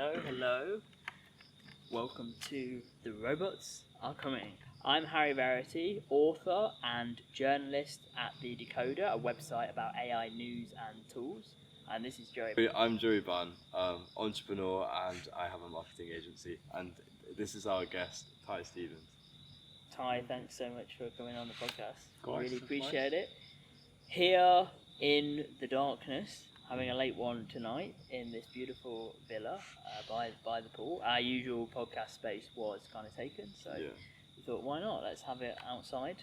Hello. Welcome to The Robots Are Coming. I'm Verity, author and journalist at The Decoder, a website about AI news and tools. And this is Joey. I'm Bann, entrepreneur, and I have a marketing agency. And this is our guest, Ty Stevens. Ty, thanks so much for coming on the podcast. Of course, really appreciate it. Here in the darkness, having a late one tonight in this beautiful villa by the pool. Our usual podcast space was kind of taken, so we thought, why not? Let's have it outside.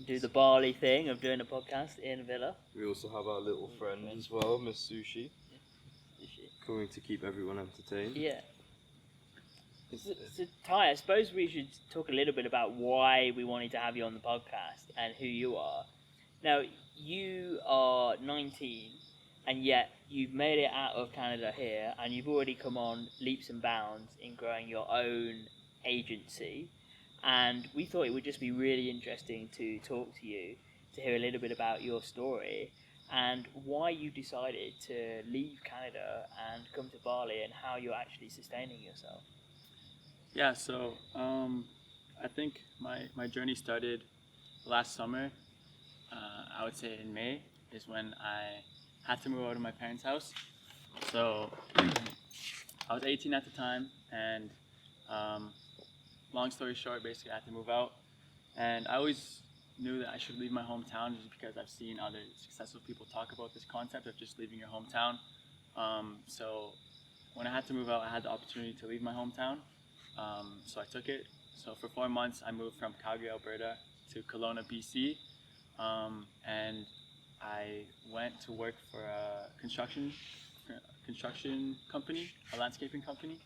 Do the Bali thing of doing a podcast in a villa. We also have our little friend as well, Miss Sushi, coming to keep everyone entertained. Yeah. So, Ty, I suppose we should talk a little bit about why we wanted to have you on the podcast and who you are. Now, you are 19, and yet you've made it out of Canada here, and you've already come on leaps and bounds in growing your own agency. And we thought it would just be really interesting to talk to you, to hear a little bit about your story and why you decided to leave Canada and come to Bali and how you're actually sustaining yourself. Yeah, so I think my journey started last summer. I would say in May is when I had to move out of my parents' house. So I was 18 at the time, and long story short, basically I had to move out. And I always knew that I should leave my hometown just because I've seen other successful people talk about this concept of just leaving your hometown. So when I had to move out, I had the opportunity to leave my hometown. So I took it. So for 4 months, I moved from Calgary, Alberta to Kelowna, BC. And I went to work for a construction company, a landscaping company.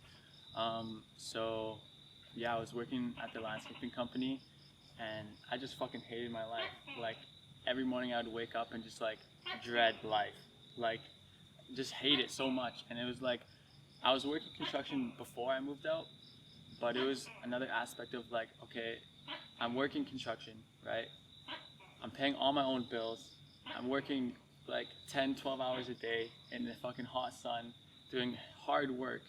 So yeah, I was working at the landscaping company, and I just fucking hated my life. Like every morning I would wake up and just like dread life, like just hate it so much. And it was like, I was working construction before I moved out, but it was another aspect of like, okay, I'm working construction, right? I'm paying all my own bills. I'm working like 10, 12 hours a day in the fucking hot sun, doing hard work,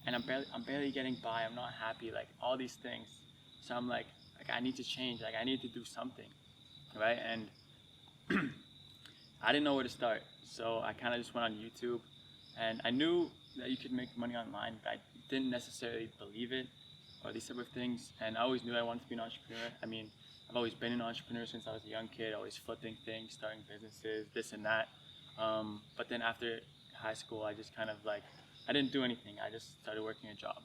and I'm barely getting by. I'm not happy, like all these things. So I'm like I need to change, like I need to do something, right? And I didn't know where to start. So I kind of just went on YouTube, and I knew that you could make money online, but I didn't necessarily believe it or these type of things. And I always knew I wanted to be an entrepreneur. I mean, I've always been an entrepreneur since I was a young kid, always flipping things, starting businesses, this and that. But then after high school, I just kind of like, I didn't do anything. I just started working a job.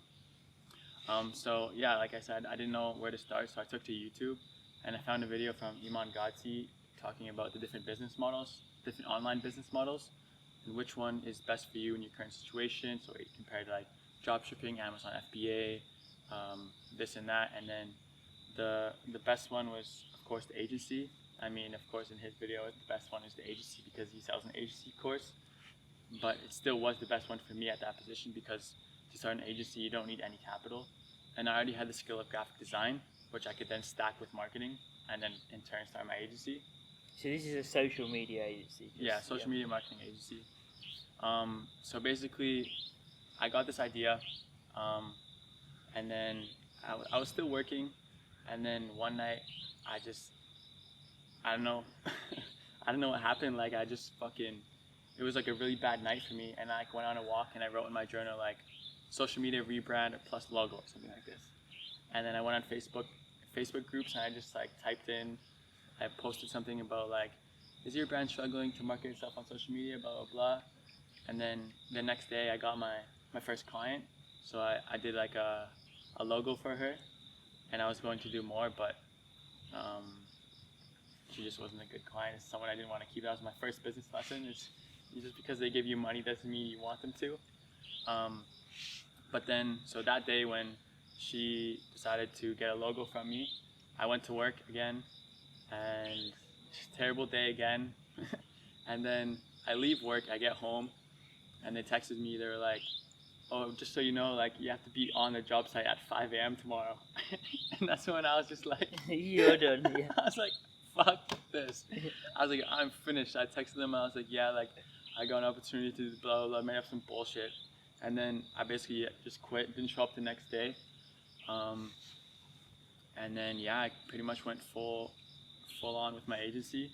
So yeah, like I said, I didn't know where to start. So I took to YouTube, and I found a video from Iman Gadzhi talking about the different business models, different online business models, and which one is best for you in your current situation. So it compared to like dropshipping, Amazon FBA, this and that. And then the best one was, of course, the agency. I mean, of course, in his video, the best one is the agency because he sells an agency course. But it still was the best one for me at that position because to start an agency, you don't need any capital. And I already had the skill of graphic design, which I could then stack with marketing and then in turn start my agency. So this is a social media agency? Yeah, social media marketing agency. So basically, I got this idea, and then I was still working. And then one night, I don't know, I don't know what happened. Like it was like a really bad night for me. And I went on a walk and I wrote in my journal like social media rebrand plus logo or something like this. And then I went on Facebook groups and I just like typed in, I posted something about like, is your brand struggling to market itself on social media, blah, blah, blah. And then the next day I got my first client. So I did like a logo for her. And I was going to do more, but she just wasn't a good client. It's someone I didn't want to keep. That was my first business lesson. It's just because they give you money doesn't mean you want them to. But then, so that day when she decided to get a logo from me, I went to work again, and terrible day again. And then I leave work, I get home, and they texted me. They were like, oh, just so you know, like you have to be on the job site at 5 a.m. tomorrow. And that's when I was just like, you're done. Yeah. I was like, fuck this. I was like, I'm finished. I texted them. I was like, yeah, like I got an opportunity to do blah, blah, blah, made up some bullshit. And then I basically just quit, didn't show up the next day. And then yeah, I pretty much went full on with my agency.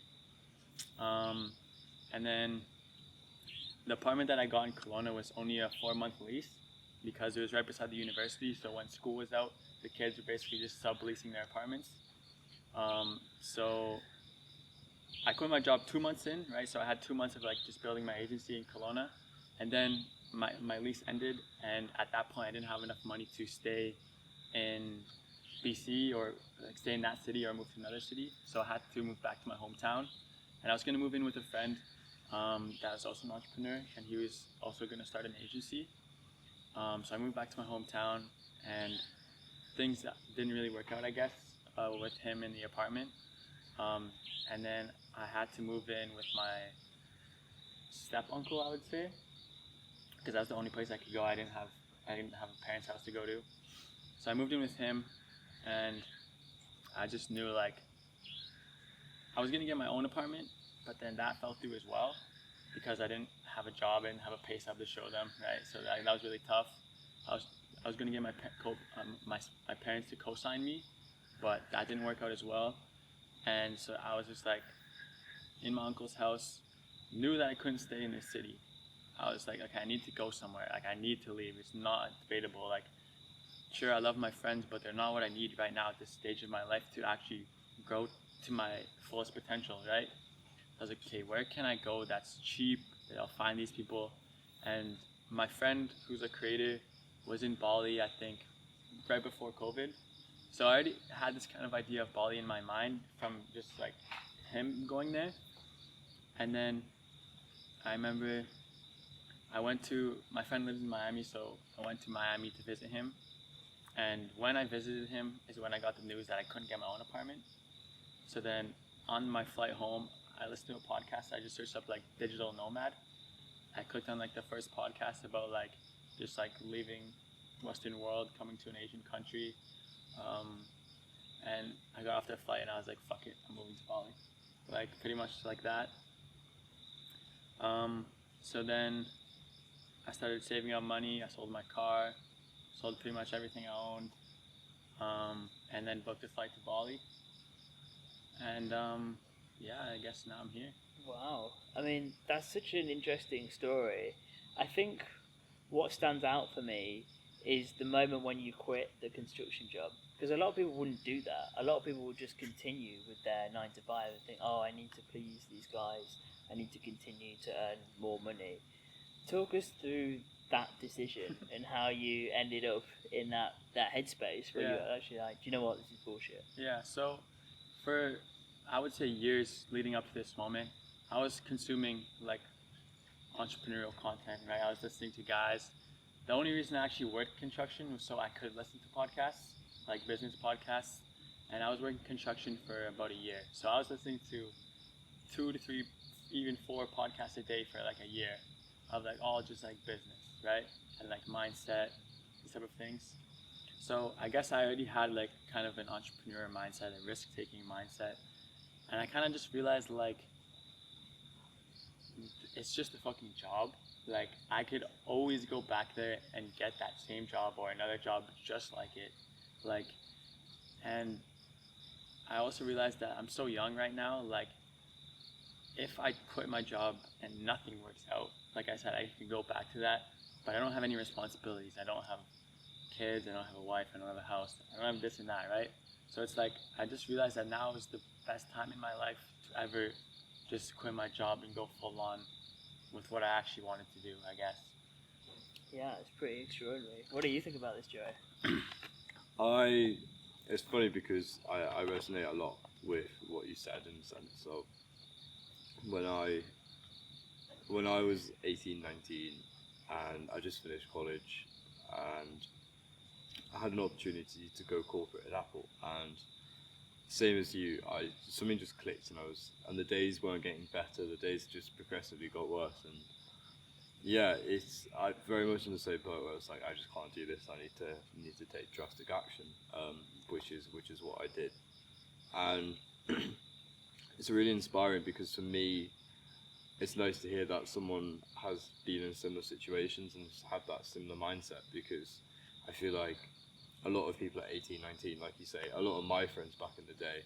And then the apartment that I got in Kelowna was only a 4-month lease because it was right beside the university. So when school was out, the kids were basically just subleasing their apartments. So I quit my job 2 months in, right? So I had 2 months of like just building my agency in Kelowna, and then my lease ended, and at that point I didn't have enough money to stay in BC or like stay in that city or move to another city. So I had to move back to my hometown, and I was gonna move in with a friend that was also an entrepreneur, and he was also gonna start an agency. So I moved back to my hometown, and things didn't really work out, I guess, with him in the apartment. And then I had to move in with my step uncle, I would say, because that's the only place I could go. I didn't have a parents' house to go to. So I moved in with him, and I just knew like I was gonna get my own apartment, but then that fell through as well because I didn't have a job and have a pay stub to show them, right? So that was really tough. I was gonna get my parents to co-sign me, but that didn't work out as well. And so I was just like in my uncle's house, knew that I couldn't stay in this city. I was like, okay, I need to go somewhere. Like I need to leave. It's not debatable. Like, sure, I love my friends, but they're not what I need right now at this stage of my life to actually grow to my fullest potential, right? I was like, okay, where can I go that's cheap, that I'll find these people? And my friend, who's a creator, was in Bali, I think, right before COVID. So I already had this kind of idea of Bali in my mind from just like him going there. And then I remember my friend lives in Miami, so I went to Miami to visit him. And when I visited him is when I got the news that I couldn't get my own apartment. So then on my flight home, I listened to a podcast. I just searched up like digital nomad. I clicked on like the first podcast about like just like leaving Western world, coming to an Asian country. And I got off the flight and I was like, fuck it, I'm moving to Bali. Like pretty much like that. So then I started saving up money. I sold my car, sold pretty much everything I owned, and then booked a flight to Bali. And yeah, I guess now I'm here. Wow. I mean, that's such an interesting story. I think what stands out for me is the moment when you quit the construction job. Because a lot of people wouldn't do that. A lot of people would just continue with their 9 to 5 and think, oh, I need to please these guys. I need to continue to earn more money. Talk us through that decision and how you ended up in that headspace where you're actually like, do you know what, this is bullshit. Yeah, so for, I would say, years leading up to this moment, I was consuming like entrepreneurial content, right? I was listening to guys. The only reason I actually worked construction was so I could listen to podcasts, like business podcasts, and I was working construction for about a year. So I was listening to 2 to 3, even 4 podcasts a day for like a year of like all just like business, right? And like mindset, these type of things. So I guess I already had like kind of an entrepreneur mindset, a risk-taking mindset, and I kind of just realized like it's just a fucking job. Like I could always go back there and get that same job or another job just like it. Like, and I also realized that I'm so young right now. Like, if I quit my job and nothing works out, like I said, I can go back to that, but I don't have any responsibilities. I don't have kids, I don't have a wife, I don't have a house, I don't have this and that, right? So it's like, I just realized that now is the best time in my life to ever just quit my job and go full on with what I actually wanted to do, I guess. Yeah, it's pretty extraordinary. What do you think about this, Joe? It's funny because I resonate a lot with what you said in the sense of when I was 18, 19 and I just finished college and I had an opportunity to go corporate at Apple, and same as you, something just clicked, and the days weren't getting better, the days just progressively got worse, and yeah, I very much in the same boat where it's like I just can't do this. I need to take drastic action, which is what I did, and it's really inspiring because for me, it's nice to hear that someone has been in similar situations and has had that similar mindset, because I feel like a lot of people at 18, 19, like you say, a lot of my friends back in the day,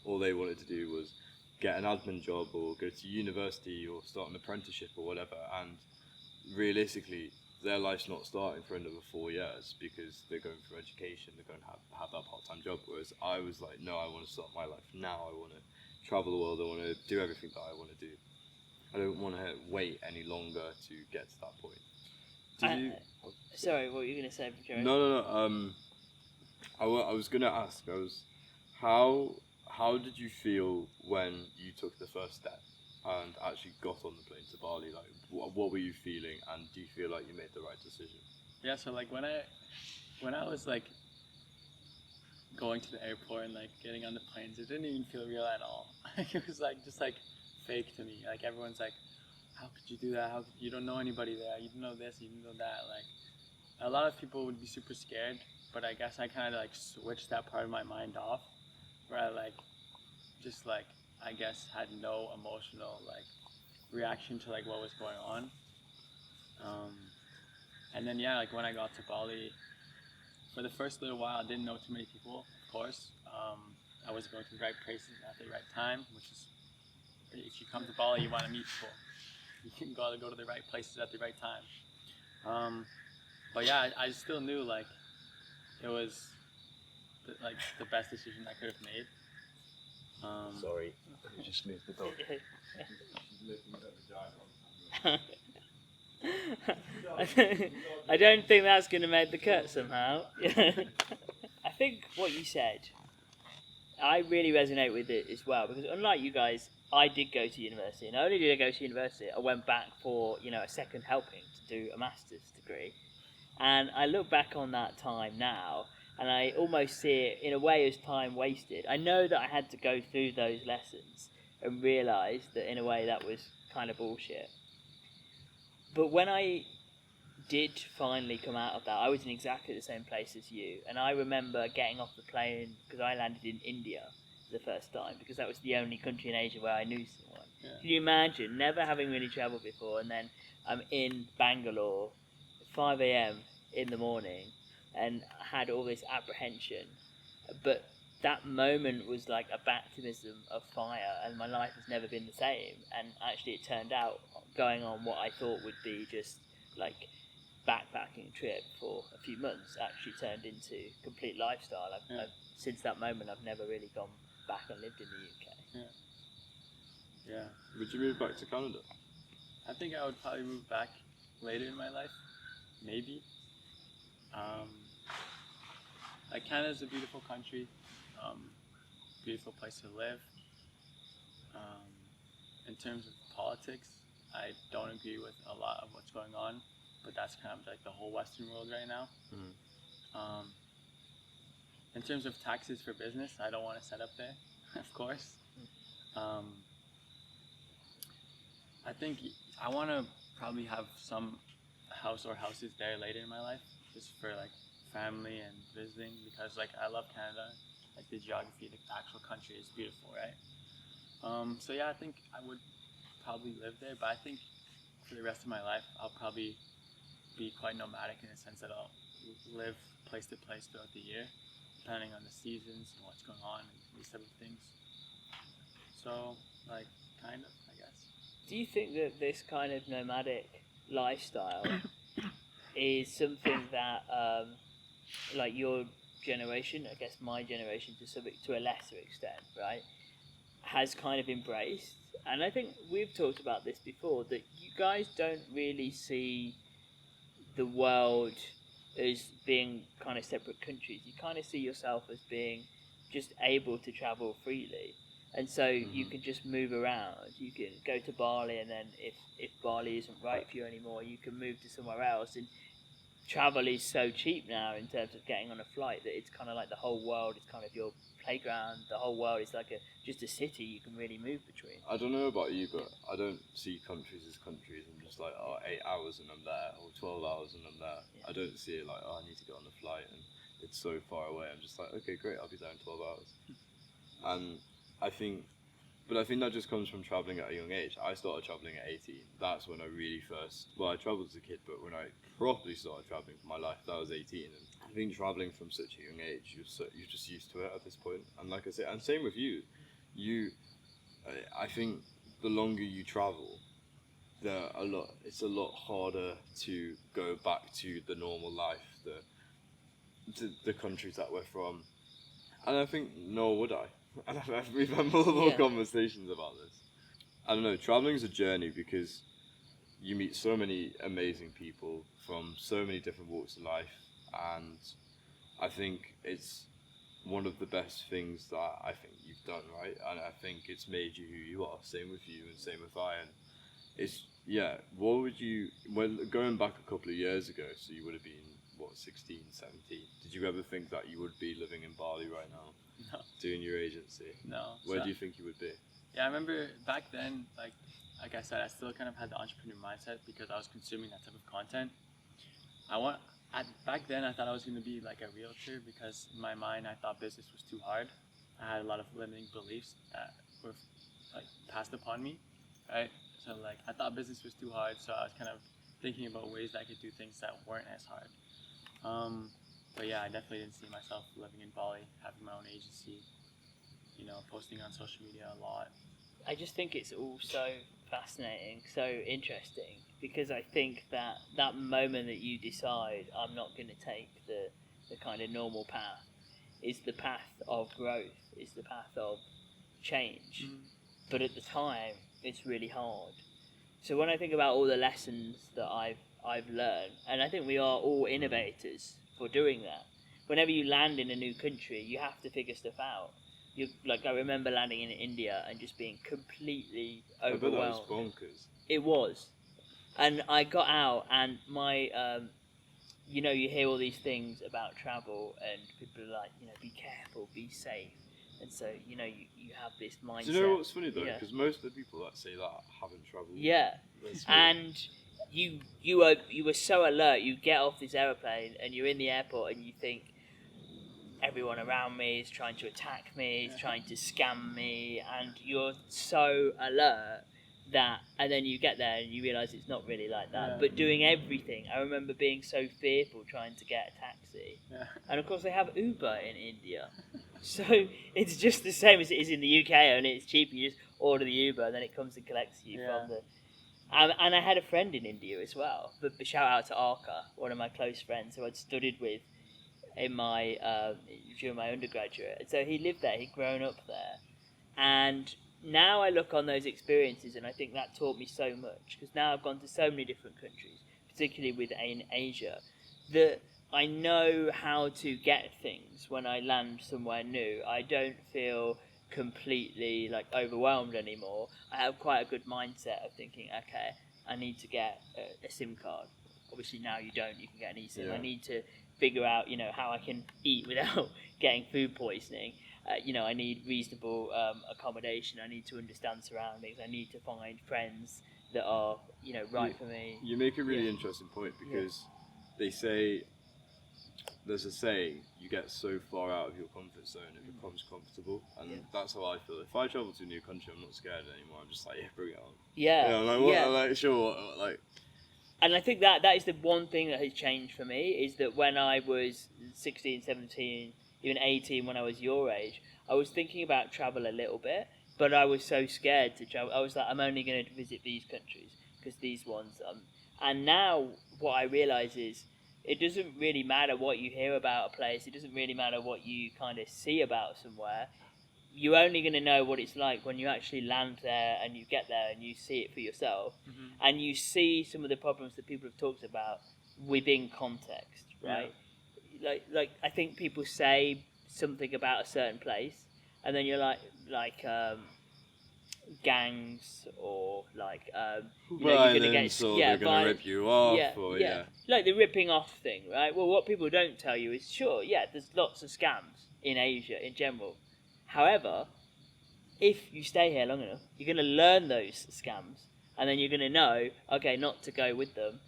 all they wanted to do was get an admin job or go to university or start an apprenticeship or whatever, and realistically their life's not starting for another 4 years because they're going through education, they're going to have that part-time job, whereas I was like, no, I want to start my life now, I want to travel the world, I want to do everything that I want to do. I don't want to wait any longer to get to that point. Sorry, what were you going to say, Joey? No. I was going to ask, how did you feel when you took the first step and actually got on the plane to Bali? Like, what were you feeling, and do you feel like you made the right decision? Yeah, so like when I was like going to the airport and like getting on the planes, it didn't even feel real at all. It was like just like fake to me. Like everyone's like, how could you do that? How could, you don't know anybody there? You don't know this, you don't know that. Like a lot of people would be super scared, but I guess I kind of like switched that part of my mind off, where I like just like I guess had no emotional like reaction to like what was going on. And then yeah, like when I got to Bali, for the first little while, I didn't know too many people, of course. I was going to the right places at the right time, which is, if you come to Bali, you want to meet people. You can go to the right places at the right time. But yeah, I still knew like it was the best decision I could have made. Sorry, you just moved the dog. I don't think that's going to make the cut somehow. I think what you said, I really resonate with it as well, because unlike you guys, I did go to university, and not only did I go to university, I went back for a second helping to do a master's degree, and I look back on that time now, and I almost see it in a way as time wasted. I know that I had to go through those lessons and realise that in a way that was kind of bullshit. But when I did finally come out of that, I was in exactly the same place as you, and I remember getting off the plane because I landed in India for the first time, because that was the only country in Asia where I knew someone. Yeah. Can you imagine never having really travelled before, and then I'm in Bangalore at 5 a.m. in the morning and had all this apprehension, but that moment was like a baptism of fire, and my life has never been the same. And actually it turned out going on what I thought would be just like backpacking trip for a few months actually turned into complete lifestyle. I've since that moment I've never really gone back and lived in the UK. Yeah. Would you move back to Canada? I think I would probably move back later in my life, maybe. Like Canada's a beautiful country, beautiful place to live. In terms of politics, I don't agree with a lot of what's going on, but that's kind of like the whole Western world right now. Mm-hmm. In terms of taxes for business, I don't want to set up there, of course. I think I want to probably have some house or houses there later in my life, just for like family and visiting, because like I love Canada, like the geography, the actual country is beautiful, right? So yeah, I think I would probably live there, but I think for the rest of my life, I'll probably be quite nomadic in the sense that I'll live place to place throughout the year, depending on the seasons and what's going on and these type of things. So, like, kind of, I guess. Do you think that this kind of nomadic lifestyle is something that, like your generation, I guess my generation to a lesser extent, right, has kind of embraced? And I think we've talked about this before, that you guys don't really see the world as being kind of separate countries. You kind of see yourself as being just able to travel freely. And so you can just move around. You can go to Bali, and then if Bali isn't right for you anymore, you can move to somewhere else. And travel is so cheap now in terms of getting on a flight that it's kind of like the whole world is kind of your playground. The whole world is like just a city you can really move between. I don't know about you, but I don't see countries as countries. I'm just like, 8 hours and I'm there, or 12 hours and I'm there. Yeah. I don't see it like, I need to get on a flight and it's so far away. I'm just like, okay, great, I'll be there in 12 hours. And I think But I think that just comes from traveling at a young age. I started traveling at 18. That's when I really first. Well, I traveled as a kid, but when I properly started traveling for my life, that was 18. And I think traveling from such a young age, you're just used to it at this point. And like I said, and same with you. I think the longer you travel, it's a lot harder to go back to the normal life, the countries that we're from. And I think nor would I. And we've had multiple conversations about this. I don't know, traveling's a journey because you meet so many amazing people from so many different walks of life, and I think it's one of the best things that I think you've done, right? And I think it's made you who you are. Same with you and same with I. And it's, what would you, going back a couple of years ago, so you would have been, 16, 17, did you ever think that you would be living in Bali right now? No. Doing your agency? No. Where do you think you would be? Yeah, I remember back then, like I said, I still kind of had the entrepreneur mindset because I was consuming that type of content. Back then, I thought I was going to be like a realtor because in my mind, I thought business was too hard. I had a lot of limiting beliefs that were like passed upon me, right? So like I thought business was too hard, so I was kind of thinking about ways that I could do things that weren't as hard. But yeah, I definitely didn't see myself living in Bali, having my own agency, posting on social media a lot. I just think it's all so fascinating, so interesting, because I think that moment that you decide I'm not going to take the kind of normal path is the path of growth, is the path of change. Mm. But at the time, it's really hard. So when I think about all the lessons that I've learned, and I think we are all innovators for doing that. Whenever you land in a new country, you have to figure stuff out. I remember landing in India and just being completely overwhelmed. I bet that was bonkers. It was. And I got out and my, you hear all these things about travel and people are like, be careful, be safe. And so, you have this mindset. Do you know what's funny though? Because most of the people that say that haven't travelled. Yeah. And you were so alert. You get off this aeroplane and you're in the airport and you think, everyone around me is trying to attack me, is trying to scam me, and you're so alert and then you get there and you realise it's not really like that. Yeah. But doing everything, I remember being so fearful trying to get a taxi. Yeah. And of course they have Uber in India. So it's just the same as it is in the UK, only it's cheap. You just order the Uber and then it comes and collects you from the... And I had a friend in India as well. But shout out to Arka, one of my close friends who I'd studied with in my during my undergraduate. So he lived there, he'd grown up there. And now I look on those experiences and I think that taught me so much, because now I've gone to so many different countries, particularly in Asia, that I know how to get things when I land somewhere new. I don't feel completely overwhelmed anymore. I have quite a good mindset of thinking, okay, I need to get a SIM card. Obviously now you don't, you can get an eSIM. I need to figure out, how I can eat without getting food poisoning. I need reasonable accommodation. I need to understand surroundings. I need to find friends that are, right for me. You make a really interesting point, because they say, there's a saying, you get so far out of your comfort zone, it becomes comfortable. And that's how I feel. If I travel to a new country, I'm not scared anymore. I'm just like, bring it on. And I think that is the one thing that has changed for me, is that when I was 16, 17, even 18, when I was your age, I was thinking about travel a little bit, but I was so scared to travel. I was like, I'm only going to visit these countries, because these ones... And now what I realise is, it doesn't really matter what you hear about a place, it doesn't really matter what you kind of see about somewhere. You're only going to know what it's like when you actually land there and you get there and you see it for yourself, and you see some of the problems that people have talked about within context, right? Yeah. Like I think people say something about a certain place, and then you're like gangs or you're going to get they're going to rip you off, like the ripping off thing, right? Well, what people don't tell you is there's lots of scams in Asia in general. However, if you stay here long enough, you're going to learn those scams, and then you're going to know, okay, not to go with them.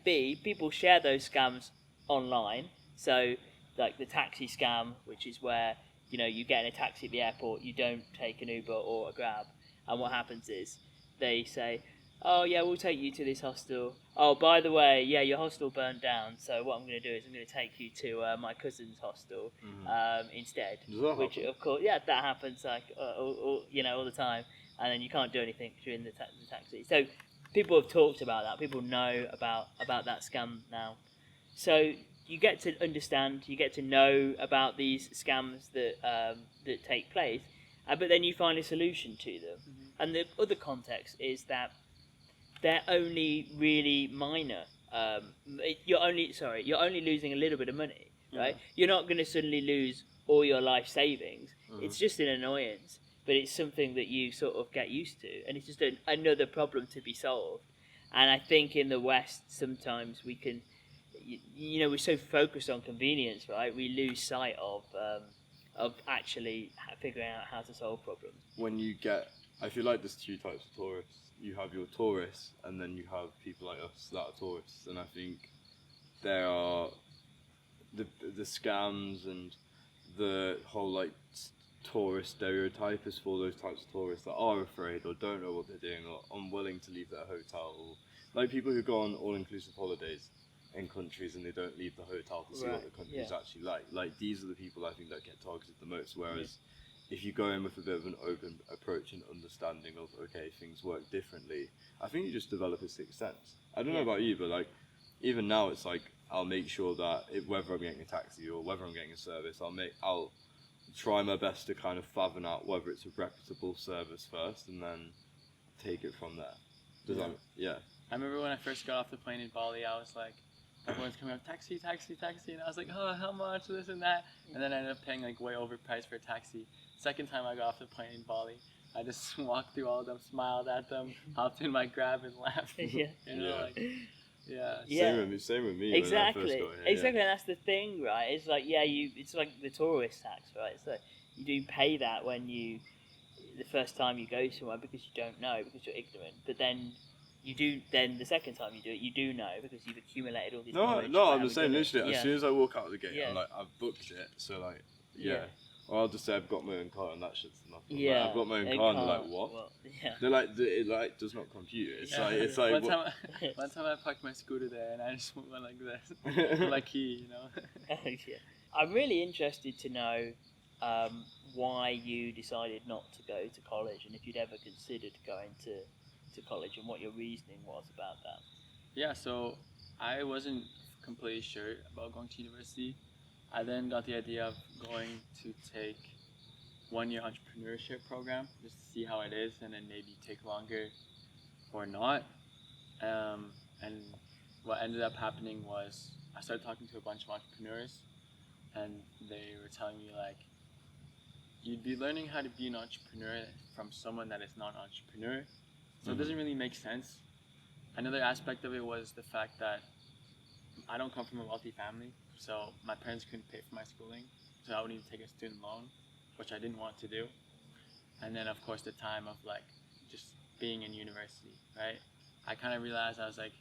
B, people share those scams online. So, like the taxi scam, which is where you get in a taxi at the airport, you don't take an Uber or a Grab, and what happens is they say, oh yeah, we'll take you to this hostel. Oh, by the way, yeah, your hostel burned down, so what I'm going to do is I'm going to take you to my cousin's hostel instead. Does that Which, happen? of course, that happens like all the time, and then you can't do anything during the taxi. So people have talked about that. People know about that scam now. So you get to understand, you get to know about these scams that take place, but then you find a solution to them. And the other context is that they're only really minor. You're only losing a little bit of money, right? You're not going to suddenly lose all your life savings. It's just an annoyance, but it's something that you sort of get used to, and it's just another problem to be solved. And I think in the West, sometimes we can, we're so focused on convenience, right? We lose sight of actually figuring out how to solve problems. I feel like there's two types of tourists. You have your tourists, and then you have people like us that are tourists. And I think there are the scams and the whole like tourist stereotype is for those types of tourists that are afraid or don't know what they're doing or unwilling to leave their hotel, or like people who go on all-inclusive holidays in countries and they don't leave the hotel to see what the country is actually like. Like, these are the people I think that get targeted the most, whereas if you go in with a bit of an open approach and understanding of, okay, things work differently, I think you just develop a sixth sense. I don't know about you, but like, even now it's like, I'll make sure that whether I'm getting a taxi or whether I'm getting a service, I'll try my best to kind of fathom out whether it's a reputable service first and then take it from there. I remember when I first got off the plane in Bali, I was like, everyone's coming up, taxi, taxi, taxi, and I was like, oh, how much, this and that, and then I ended up paying like way overpriced for a taxi. Second time I got off the plane in Bali, I just walked through all of them, smiled at them, hopped in my Grab and laughed. Same with me. Exactly. When I first got here, exactly, and that's the thing, right? It's like it's like the tourist tax, right? So you do pay that when the first time you go somewhere because you don't know, because you're ignorant. But then you do. Then the second time you do it, you do know because you've accumulated all this knowledge. No, I'm just saying, literally, as soon as I walk out of the gate, I'm like, I've booked it, so like, Or I'll just say I've got my own car and that shit's enough. Yeah, I've got my own car and they're like, what? Well, yeah. They're like, it like does not compute. It's like one time I parked my scooter there and I just went like this, with my key, I'm really interested to know why you decided not to go to college and if you'd ever considered going to college and what your reasoning was about that. Yeah, so I wasn't completely sure about going to university. I then got the idea of going to take 1 year entrepreneurship program just to see how it is and then maybe take longer or not. And what ended up happening was I started talking to a bunch of entrepreneurs and they were telling me like, you'd be learning how to be an entrepreneur from someone that is not an entrepreneur. So it doesn't really make sense. Another aspect of it was the fact that I don't come from a wealthy family. So my parents couldn't pay for my schooling, so I would need to take a student loan, which I didn't want to do. And then of course the time of like just being in university, right? I kind of realized I was like,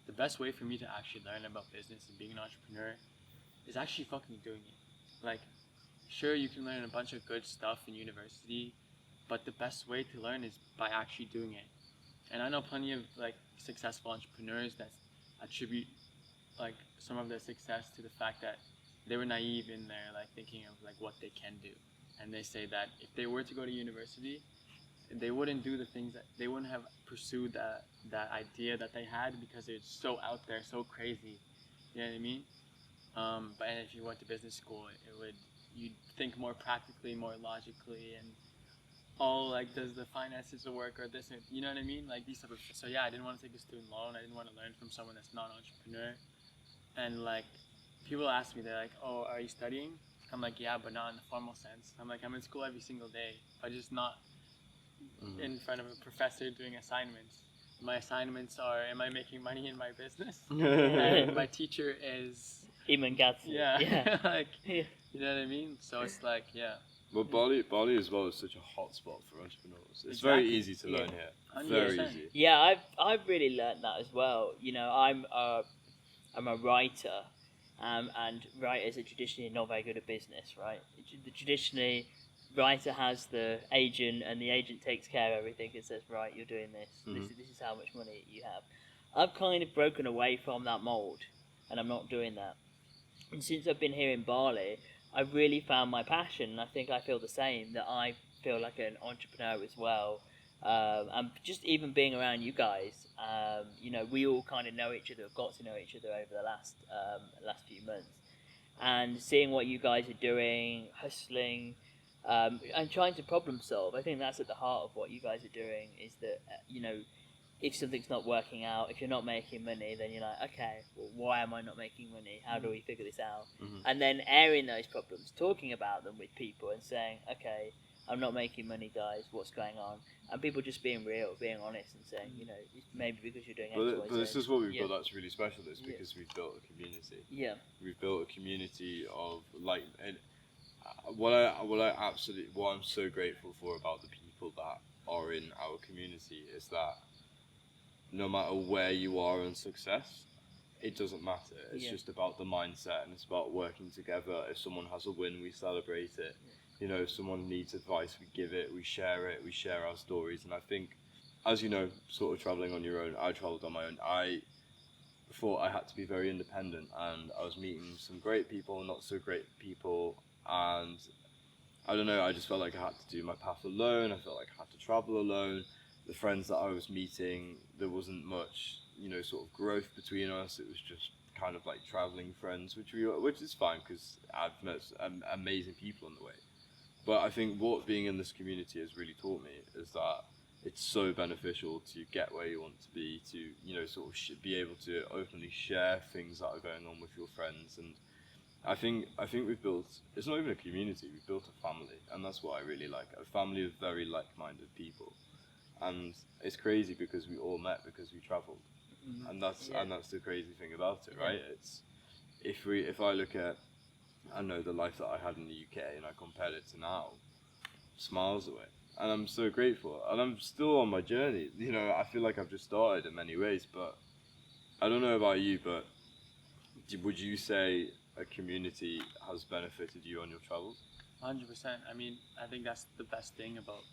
the best way for me to actually learn about business and being an entrepreneur is actually fucking doing it. Like, sure, you can learn a bunch of good stuff in university, but the best way to learn is by actually doing it. And I know plenty of like successful entrepreneurs that attribute like some of their success to the fact that they were naive in their like thinking of like what they can do, and they say that if they were to go to university, they wouldn't do the things that they wouldn't have pursued that idea that they had because it's so out there, so crazy. You know what I mean? But if you went to business school, you'd think more practically, more logically, and like, does the finances work or this? You know what I mean? Like these type of. So yeah, I didn't want to take a student loan. I didn't want to learn from someone that's not an entrepreneur. And like, people ask me, they're like, oh, are you studying? I'm like, yeah, but not in the formal sense. I'm like, I'm in school every single day, but just not in front of a professor doing assignments. My assignments are, am I making money in my business? And my teacher is... Iman Gatsi. Yeah. Like, you know what I mean? So it's like, Well, Bali as well is such a hot spot for entrepreneurs. It's very easy to learn here. Very easy. Yeah, I've really learned that as well. I'm a writer, and writers are traditionally not very good at business, right? Traditionally, writer has the agent, and the agent takes care of everything and says, right, you're doing this. This is how much money you have. I've kind of broken away from that mold, and I'm not doing that. And since I've been here in Bali, I've really found my passion, and I think I feel the same, that I feel like an entrepreneur as well. And just even being around you guys, you know, we all kind of know each other, got to know each other over the last few months, and seeing what you guys are doing, hustling, and trying to problem solve. I think that's at the heart of what you guys are doing. Is that you know, if something's not working out, if you're not making money, then you're like, okay, well, why am I not making money? How do we figure this out? And then airing those problems, talking about them with people, and saying, okay, I'm not making money, guys. What's going on? And people just being real, being honest, and saying, you know, it's maybe because you're doing X, Y, Z. But this is what we've got that's really special. Is because we've built a community. Yeah. We've built a community of like, and what I'm so grateful for about the people that are in our community is that no matter where you are in success, it doesn't matter. It's just about the mindset, and it's about working together. If someone has a win, we celebrate it. You know, if someone needs advice, we give it, we share our stories. And I think, as you know, sort of traveling on your own, I traveled on my own. I thought I had to be very independent, and I was meeting some great people, not so great people, and I don't know, I just felt like I had to do my path alone. I felt like I had to travel alone. The friends that I was meeting, there wasn't much, you know, sort of growth between us. It was just kind of like traveling friends, which is fine because I've met amazing people on the way. But I think what being in this community has really taught me is that it's so beneficial to get where you want to be, to, you know, sort of be able to openly share things that are going on with your friends. And I think we've built, it's not even a community, we've built a family, and that's what I really like, a family of very like-minded people. And it's crazy because we all met because we traveled, and that's the crazy thing about it, right? It's if I look at, I know, the life that I had in the UK and I compared it to now, it's miles away, and I'm so grateful, and I'm still on my journey. You know, I feel like I've just started in many ways, but I don't know about you, but would you say a community has benefited you on your travels? 100%. I mean, I think that's the best thing about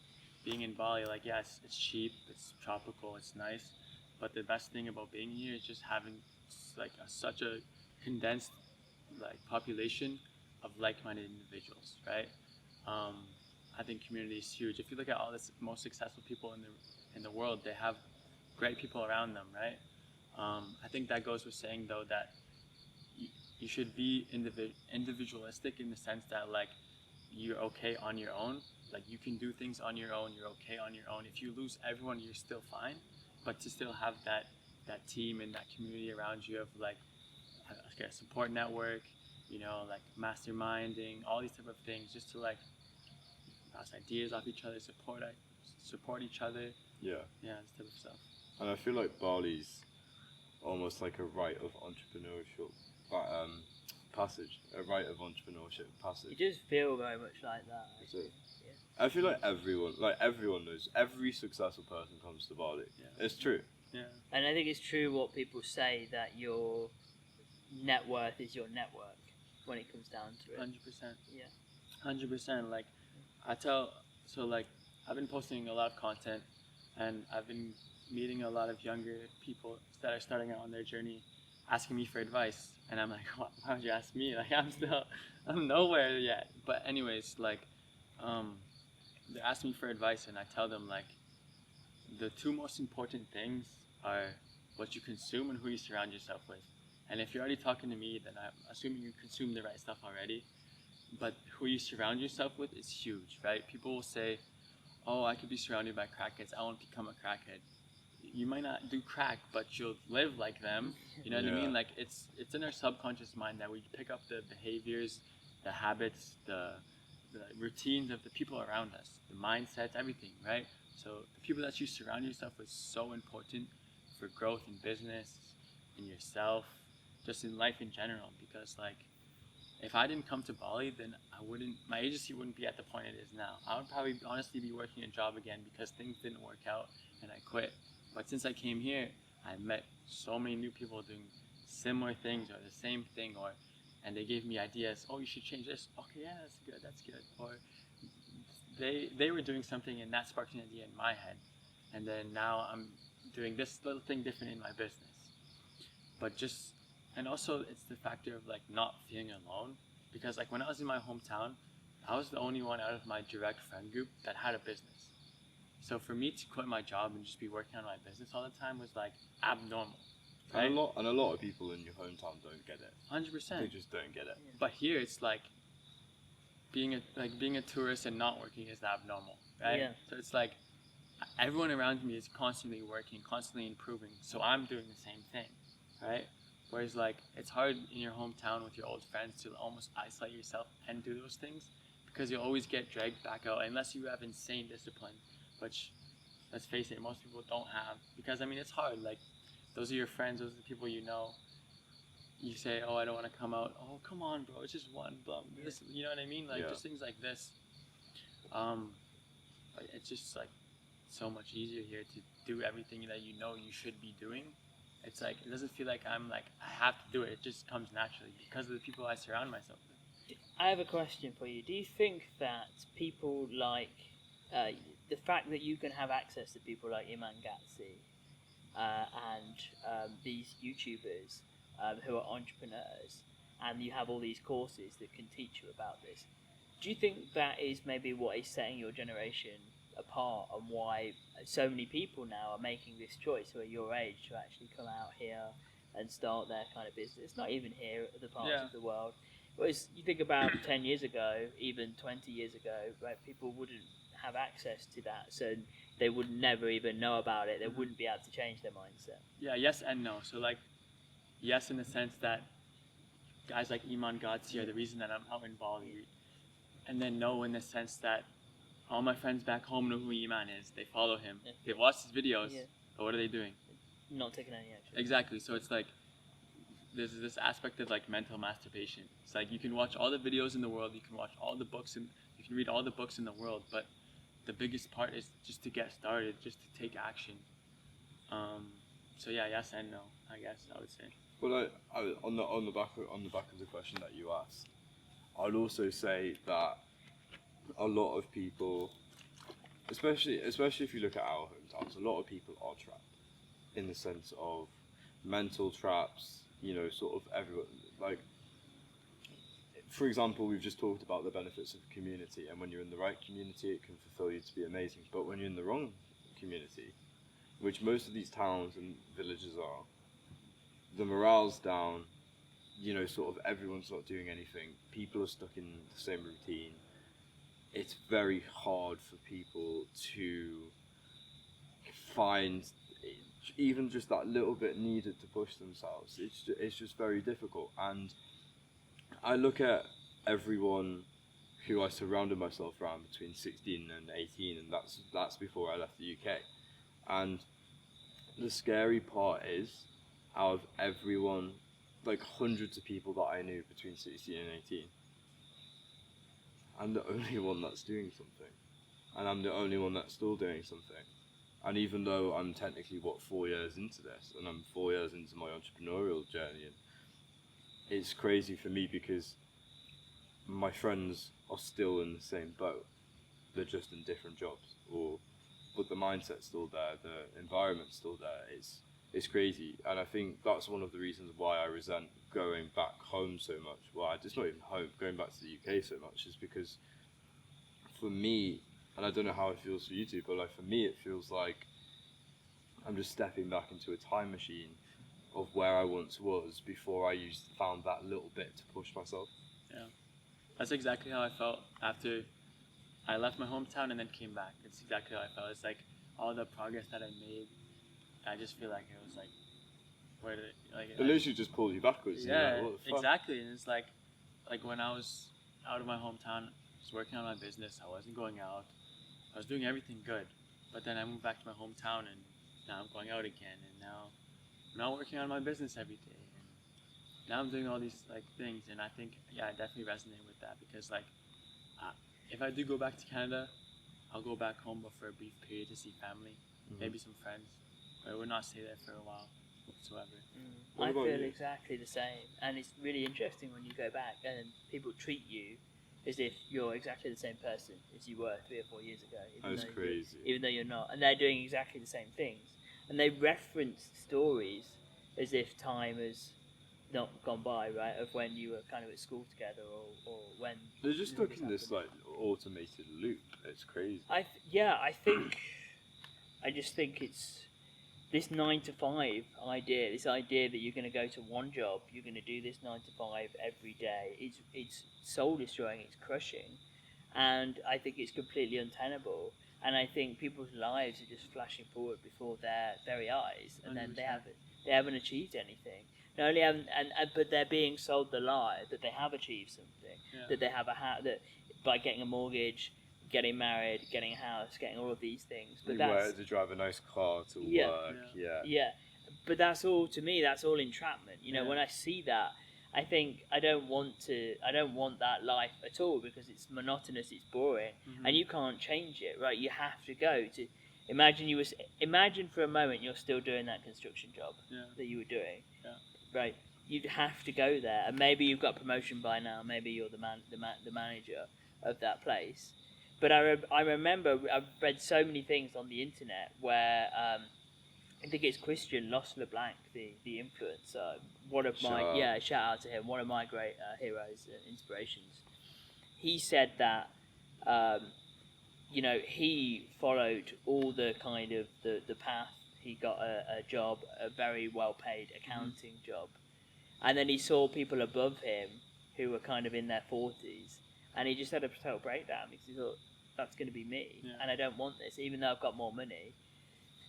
being in Bali. Like, yes, it's cheap, it's tropical, it's nice, but the best thing about being here is just having like such a condensed like population of like-minded individuals, right? I think community is huge. If you look at all the most successful people in the world, they have great people around them, right? I think that goes with saying though that you should be individualistic in the sense that like you're okay on your own. Like you can do things on your own. You're okay on your own. If you lose everyone, you're still fine. But to still have that team and that community around you of like a support network, you know, like masterminding, all these type of things, just to like bounce ideas off each other, support each other. Yeah. Yeah, this type of stuff. And I feel like Bali's almost like a rite of entrepreneurship passage. A rite of entrepreneurship passage. It does feel very much like that. So, I feel like everyone knows, every successful person comes to Bali. Yeah. It's true. Yeah. And I think it's true what people say, that your net worth is your network when it comes down to it. 100%. Yeah. 100%. Like, like, I've been posting a lot of content, and I've been meeting a lot of younger people that are starting out on their journey, asking me for advice, and I'm like, why would you ask me? Like, I'm nowhere yet. But anyways, like, they're asking me for advice, and I tell them like, the two most important things are what you consume and who you surround yourself with. And if you're already talking to me, then I'm assuming you consume the right stuff already. But who you surround yourself with is huge, right? People will say, oh, I could be surrounded by crackheads, I won't become a crackhead. You might not do crack, but you'll live like them. You know what I mean? Like, it's in our subconscious mind that we pick up the behaviors, the habits, the routines of the people around us, the mindsets, everything, right? So the people that you surround yourself with is so important for growth in business, in yourself, just in life in general. Because like, if I didn't come to Bali, then my agency wouldn't be at the point it is now. I would probably honestly be working a job again because things didn't work out and I quit. But since I came here, I met so many new people doing similar things or the same thing, or and they gave me ideas. Oh, you should change this. Okay, yeah, that's good. Or they were doing something, and that sparked an idea in my head, and then now I'm doing this little thing different in my business. But just, and also it's the factor of like not feeling alone, because like when I was in my hometown, I was the only one out of my direct friend group that had a business. So for me to quit my job and just be working on my business all the time was like abnormal. Right? And a lot of people in your hometown don't get it. 100%. They just don't get it. But here it's like being a tourist and not working is abnormal, right? Yeah. So it's like everyone around me is constantly working, constantly improving. So I'm doing the same thing, right? Whereas like it's hard in your hometown with your old friends to almost isolate yourself and do those things, because you'll always get dragged back out unless you have insane discipline, which, let's face it, most people don't have. Because I mean, it's hard. Like, those are your friends, those are the people you know. You say, oh, I don't want to come out. Oh, come on, bro, it's just one bump. This, you know what I mean? Like, just things like this. But it's just like so much easier here to do everything that you know you should be doing. It's like, it doesn't feel like I'm like, I have to do it. It just comes naturally because of the people I surround myself with. I have a question for you. Do you think that people like the fact that you can have access to people like Iman Gatsi and these YouTubers who are entrepreneurs, and you have all these courses that can teach you about this, do you think that is maybe what is setting your generation apart, and why so many people now are making this choice who are your age to actually come out here and start their kind of business? Not even here, other parts of the world. Whereas you think about 10 years ago, even 20 years ago, right, people wouldn't have access to that, so they would never even know about it. They wouldn't be able to change their mindset. Yeah, yes and no. So like, yes, in the sense that guys like Iman Gatsi are the reason that I'm out in Bali, and then no in the sense that all my friends back home know who Iman is. They follow him. Yeah. They watch his videos. Yeah. But what are they doing? Not taking any action. Exactly. So it's like there's this aspect of like mental masturbation. It's like you can watch all the videos in the world, you can watch all the books, and you can read all the books in the world, but the biggest part is just to get started, just to take action. So yeah, yes and no, I guess I would say. Well, on the back of the question that you asked, I'd also say that a lot of people, especially if you look at our hometowns, a lot of people are trapped in the sense of mental traps. You know, sort of everyone, like, for example, we've just talked about the benefits of community, and when you're in the right community, it can fulfill you to be amazing. But when you're in the wrong community, which most of these towns and villages are, the morale's down, you know, sort of everyone's not doing anything, people are stuck in the same routine. It's very hard for people to find even just that little bit needed to push themselves. It's just very difficult. And I look at everyone who I surrounded myself around between 16 and 18, and that's before I left the UK. And the scary part is, out of everyone, like hundreds of people that I knew between 16 and 18, I'm the only one that's doing something, and I'm the only one that's still doing something. And even though I'm technically 4 years into this, and I'm 4 years into my entrepreneurial journey, and it's crazy for me because my friends are still in the same boat. They're just in different jobs, but the mindset's still there, the environment's still there. It's crazy, and I think that's one of the reasons why I resent going back home so much. Well, it's not even home, going back to the UK so much, is because for me, and I don't know how it feels for you two, but like for me, it feels like I'm just stepping back into a time machine of where I once was before I found that little bit to push myself. Yeah, that's exactly how I felt after I left my hometown and then came back. It's exactly how I felt. It's like all the progress that I made, I just feel like it was like, where did it, like, It literally just pulls you backwards. Yeah, Like, what the fuck? exactly. And it's like when I was out of my hometown, I was working on my business. I wasn't going out. I was doing everything good. But then I moved back to my hometown, and now I'm going out again. And now I'm not working on my business every day. And now I'm doing all these like things. And I think, yeah, I definitely resonate with that, because like if I do go back to Canada, I'll go back home, but for a brief period to see family, maybe some friends. But I would not stay there for a while. whatsoever. What I about feel you? exactly the same, and it's really interesting when you go back and people treat you as if you're exactly the same person as you were 3 or 4 years ago. That's crazy. Even though you're not, and they're doing exactly the same things, and they reference stories as if time has not gone by, right? Of when you were kind of at school together, or when They're just stuck this in this happened. like automated loop. It's crazy. I just think it's this 9 to 5 idea. This idea that you're going to go to one job, you're going to do this 9 to 5 every day. It's soul destroying. It's crushing, and I think it's completely untenable. And I think people's lives are just flashing forward before their very eyes, and then 100%. they haven't achieved anything. Not only haven't, but they're being sold the lie that they have achieved something, Yeah. that they have that by getting a mortgage, getting married, getting a house, getting all of these things. But that's to drive a nice car to Yeah. work. Yeah. yeah. But that's all to me. That's all entrapment. You know, Yeah. when I see that, I think I don't want that life at all because it's monotonous. It's boring, Mhm. and you can't change it. Right? You have to go to. Imagine for a moment you're still doing that construction job Yeah. that you were doing. Yeah. Right. You'd have to go there, and maybe you've got promotion by now. Maybe you're the manager of that place. But I remember I've read so many things on the internet where I think it's Christian Lost LeBlanc, the influencer. One of my Shout out. shout out to him. One of my great heroes and inspirations. He said that he followed all the kind of the path. He got a job, a very well paid accounting job, and then he saw people above him who were kind of in their 40s, and he just had a total breakdown because he thought that's going to be me, Yeah. and I don't want this, even though I've got more money.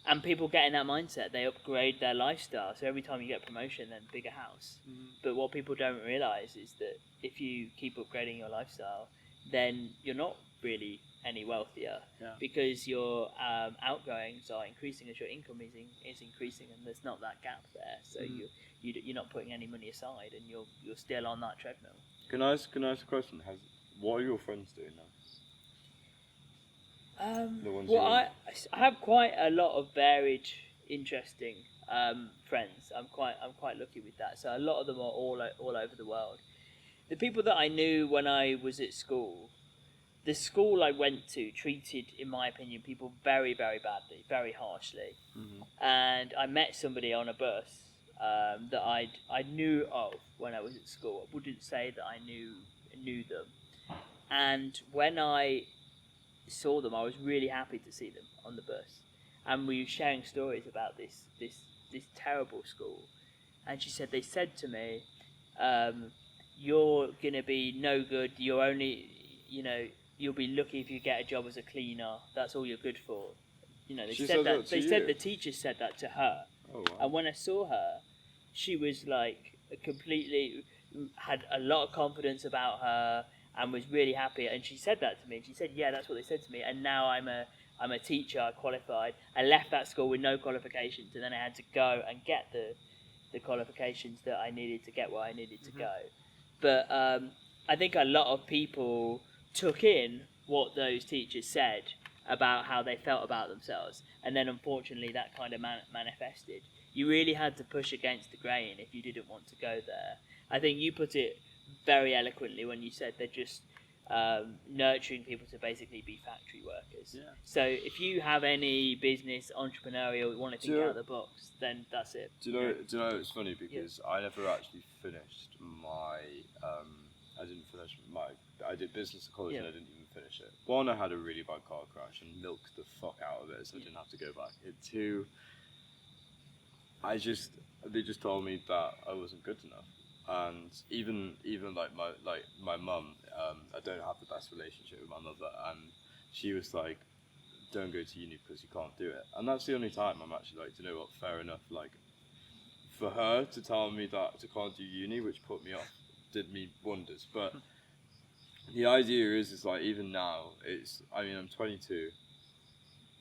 And people get in that mindset, they upgrade their lifestyle. So every time you get a promotion, then bigger house. Mhm. But what people don't realise is that if you keep upgrading your lifestyle, then you're not really any wealthier Yeah. because your outgoings are increasing as your income is increasing, and there's not that gap there. So Mhm. you're not putting any money aside, and you're still on that treadmill. Can I ask a question? What are your friends doing now? The ones Well, you I have quite a lot of varied, interesting friends. I'm quite lucky with that. So a lot of them are all over the world. The people that I knew when I was at school, the school I went to treated, in my opinion, people very very badly, very harshly. And I met somebody on a bus that I knew of when I was at school. I wouldn't say that I knew them. And when I saw them, I was really happy to see them on the bus, and we were sharing stories about this terrible school. And she said they said to me, "You're gonna be no good. You're only, you'll be lucky if you get a job as a cleaner. That's all you're good for." They She said said that. that to They said you? the teacher said that to her. Oh wow. And when I saw her, she was like completely had a lot of confidence about her and was really happy. And she said that to me. And she said, "Yeah, that's what they said to me." And now I'm a teacher. I qualified. I left that school with no qualifications, and then I had to go and get the qualifications that I needed to get where I needed to go. But I think a lot of people took in what those teachers said about how they felt about themselves, and then unfortunately that kind of manifested. You really had to push against the grain if you didn't want to go there. I think you put it very eloquently when you said they're just nurturing people to basically be factory workers. Yeah. So if you have any business entrepreneurial, want to think out of the box, then that's it. Do you know it's funny because I never actually finished my I did business at college and I didn't even finish it. One, I had a really bad car crash and milked the fuck out of it, so I didn't have to go back. And two, they just told me that I wasn't good enough. And even like my mum, I don't have the best relationship with my mother, and she was like, "Don't go to uni because you can't do it." And that's the only time I'm actually like, "Do you know what? Fair enough." Like, for her to tell me that I can't do uni, which put me off, did me wonders. But the idea is like, even now, I'm 22.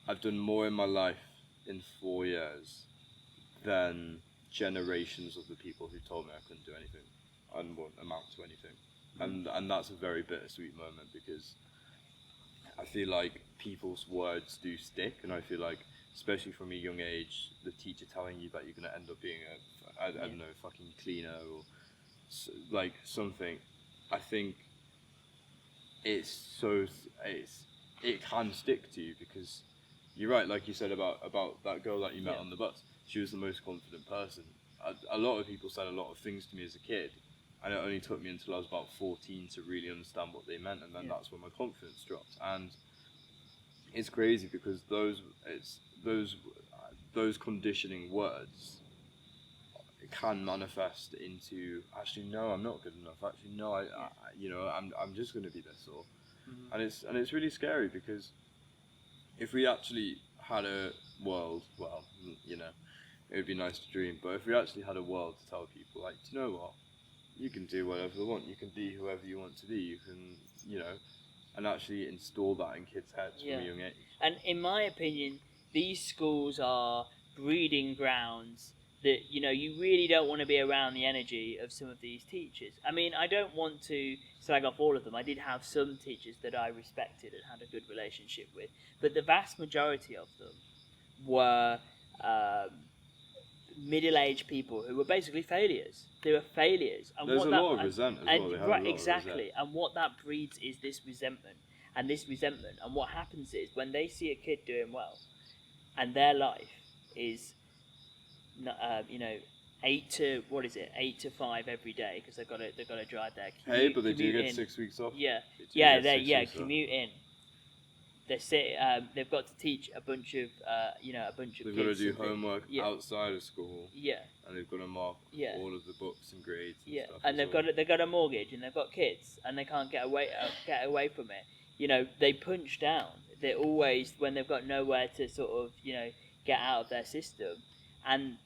I've done more in my life in 4 years than generations of the people who told me I couldn't do anything and won't amount to anything. And that's a very bittersweet moment because I feel like people's words do stick, and I feel like especially from a young age, the teacher telling you that you're going to end up being I don't know, fucking cleaner or like something. I think it can stick to you, because you're right, like you said about that girl that you met on the bus. She was the most confident person. A lot of people said a lot of things to me as a kid, and it only took me until I was about 14 to really understand what they meant, and then that's when my confidence dropped. And it's crazy because those conditioning words can manifest into, actually no, I'm not good enough. Actually no, I'm just going to be this, or and it's really scary, because if we actually had a world, well, it would be nice to dream, but if we actually had a world to tell people, like, do you know what, you can do whatever you want, you can be whoever you want to be, you can, and actually install that in kids' heads from a young age. And in my opinion, these schools are breeding grounds that, you really don't want to be around the energy of some of these teachers. I mean, I don't want to slag off all of them. I did have some teachers that I respected and had a good relationship with, but the vast majority of them were middle-aged people who were basically failures. They were failures. And there's a lot of resentment as well. They have right, a lot exactly. of resentment. And what that breeds is this resentment. And what happens is, when they see a kid doing well, and their life is, 8 to 5 every day, because they've got to drive their commute. Hey, but they do get 6 weeks off. Commute in. They've got to teach a bunch of They've kids. got to do homework outside of school. Yeah. And they've got to mark all of the books and grades and stuff. And they've got a mortgage, and they've got kids, and they can't get away from it. They punch down. They're always, when they've got nowhere to sort of get out of their system, and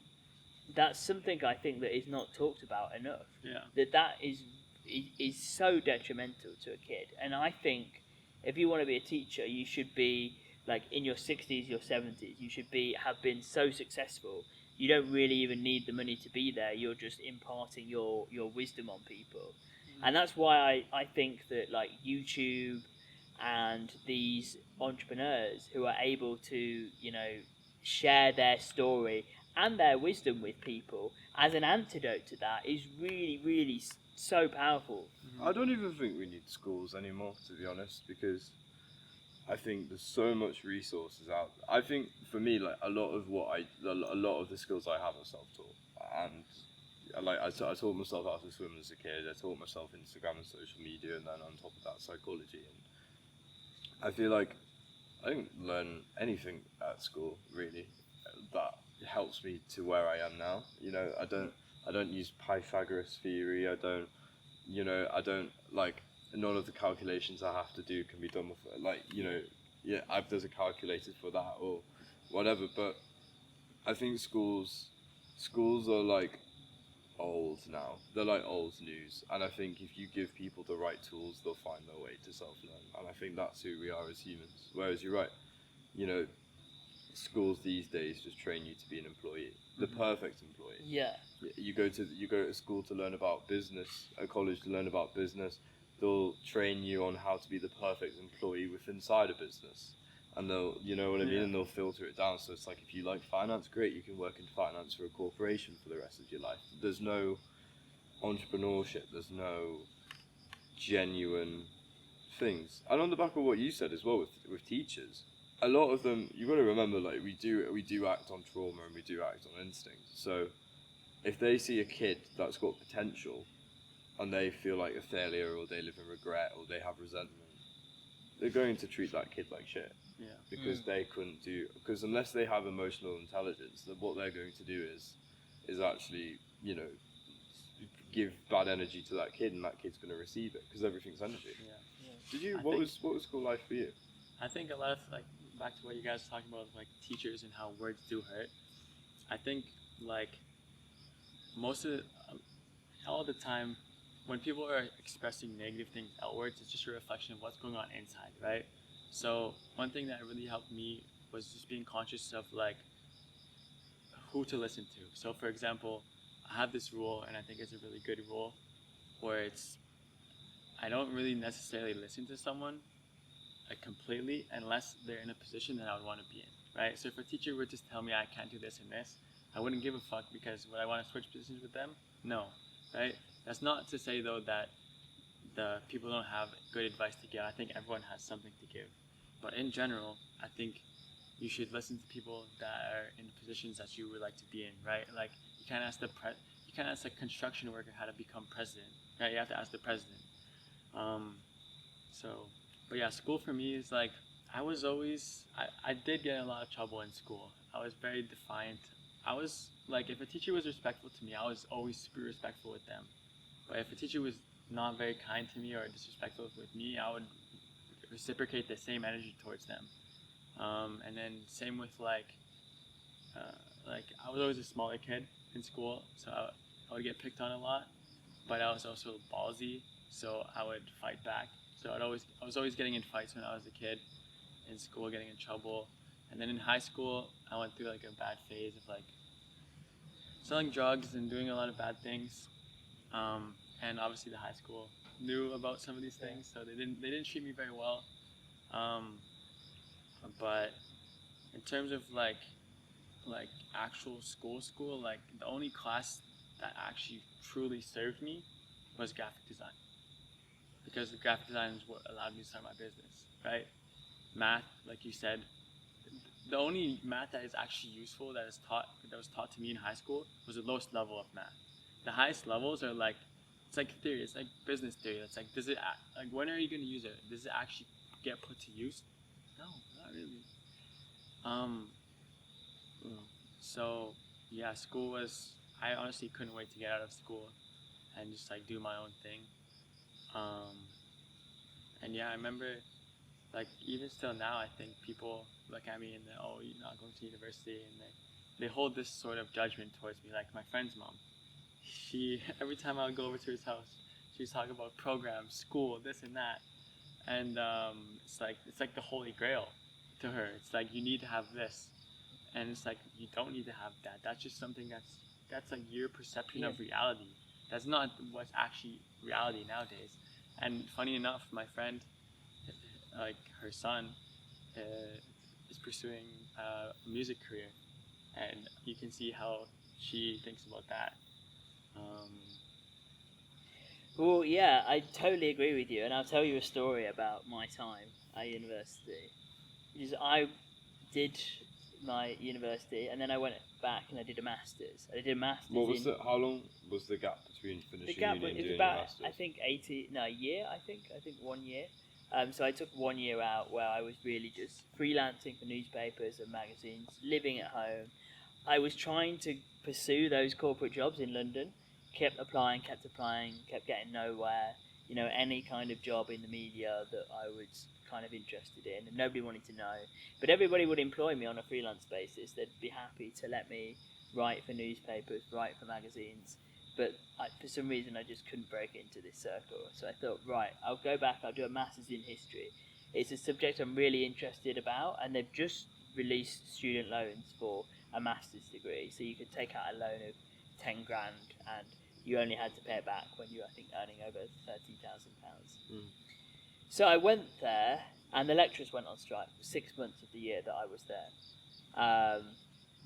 that's something I think that is not talked about enough. Yeah. That is so detrimental to a kid, and I think if you want to be a teacher, you should be like in your 60s, your 70s. You should have been so successful. You don't really even need the money to be there. You're just imparting your wisdom on people, and that's why I think that, like, YouTube and these entrepreneurs who are able to share their story and their wisdom with people as an antidote to that is really, really so powerful. I don't even think we need schools anymore, to be honest, because I think there's so much resources out. I think for me, like, a lot of the skills I have are self-taught, and like I taught myself how to swim as a kid. I taught myself Instagram and social media, and then on top of that, psychology. And I feel like I didn't learn anything at school really that helps me to where I am now. I don't use Pythagoras theory. I don't like, none of the calculations I have to do can be done with, like, there's a calculator for that or whatever. But I think schools are like old now. They're like old news, and I think if you give people the right tools, they'll find their way to self-learn, and I think that's who we are as humans. Whereas you're right, schools these days just train you to be an employee, the perfect employee. Yeah. You go to school to learn about business, a college to learn about business. They'll train you on how to be the perfect employee inside a business, and they'll, and they'll filter it down. So it's like, if you like finance, great, you can work in finance for a corporation for the rest of your life. There's no entrepreneurship. There's no genuine things. And on the back of what you said as well with teachers, a lot of them, you've got to remember, like, we do act on trauma and we do act on instinct. So if they see a kid that's got potential and they feel like a failure, or they live in regret, or they have resentment, they're going to treat that kid like shit. Yeah. Because they couldn't because unless they have emotional intelligence, then what they're going to do is actually, give bad energy to that kid, and that kid's going to receive it, because everything's energy. Yeah. What was school life for you? I think a lot of, like, back to what you guys were talking about, like, teachers and how words do hurt. I think, like, all the time, when people are expressing negative things outwards, it's just a reflection of what's going on inside, right? So one thing that really helped me was just being conscious of, like, who to listen to. So for example, I have this rule, and I think it's a really good rule, where I don't really necessarily listen to someone, like, completely, unless they're in a position that I would want to be in, right? So if a teacher would just tell me I can't do this and this, I wouldn't give a fuck, because would I want to switch positions with them? No, right? That's not to say though that the people don't have good advice to give. I think everyone has something to give, but in general, I think you should listen to people that are in positions that you would like to be in, right? Like you can't ask you can't ask a construction worker how to become president, right? You have to ask the president. Um, so, but yeah, school for me is like, I did get in a lot of trouble in school. I was very defiant. I was like, if a teacher was respectful to me, I was always super respectful with them. But if a teacher was not very kind to me or disrespectful with me, I would reciprocate the same energy towards them. And then same with like I was always a smaller kid in school, so I would get picked on a lot. But I was also ballsy, so I would fight back. So I was always getting in fights when I was a kid in school, getting in trouble. And then in high school, I went through like a bad phase of like selling drugs and doing a lot of bad things. And obviously the high school knew about some of these things, so they didn't treat me very well. But in terms of like actual school, like the only class that actually truly served me was graphic design, because the graphic design is what allowed me to start my business, right? Math, like you said, the only math that is actually useful that was taught to me in high school was the lowest level of math. The highest levels are like, it's like theory, it's like business theory. It's like, like when are you going to use it? Does it actually get put to use? No, not really. Um, so yeah, I honestly couldn't wait to get out of school and just like do my own thing. And yeah, I remember, like even still now, I think people look at me and they, oh, you're not going to university, and they hold this sort of judgment towards me. Like my friend's mom, she every time I would go over to his house, she was talking about programs, school, this and that, and it's like the holy grail to her. It's like you need to have this, and it's like you don't need to have that. That's just something that's like your perception of reality. That's not what's actually reality nowadays. And funny enough, my friend, like her son, is pursuing a music career, and you can see how she thinks about that. Um, Well, yeah, I totally agree with you, and I'll tell you a story about my time at university. Because I did my university, and then I went back and I did a master's. I did a master's How long was the gap between the finishing gap uni and was doing about your masters? I think a year. I think 1 year. So I took 1 year out where I was really just freelancing for newspapers and magazines, living at home. I was trying to pursue those corporate jobs in London, kept applying, kept getting nowhere. You know, any kind of job in the media that I was kind of interested in, and nobody wanted to know. But everybody would employ me on a freelance basis. They'd be happy to let me write for newspapers, write for magazines. But for some reason, I just couldn't break into this circle. So I thought, right, I'll go back. I'll do a master's in history. It's a subject I'm really interested about, and they've just released student loans for a master's degree. So you could take out a loan of 10 grand, and you only had to pay it back when you were, I think, earning over £30,000. So I went there, and the lecturers went on strike for 6 months of the year that I was there.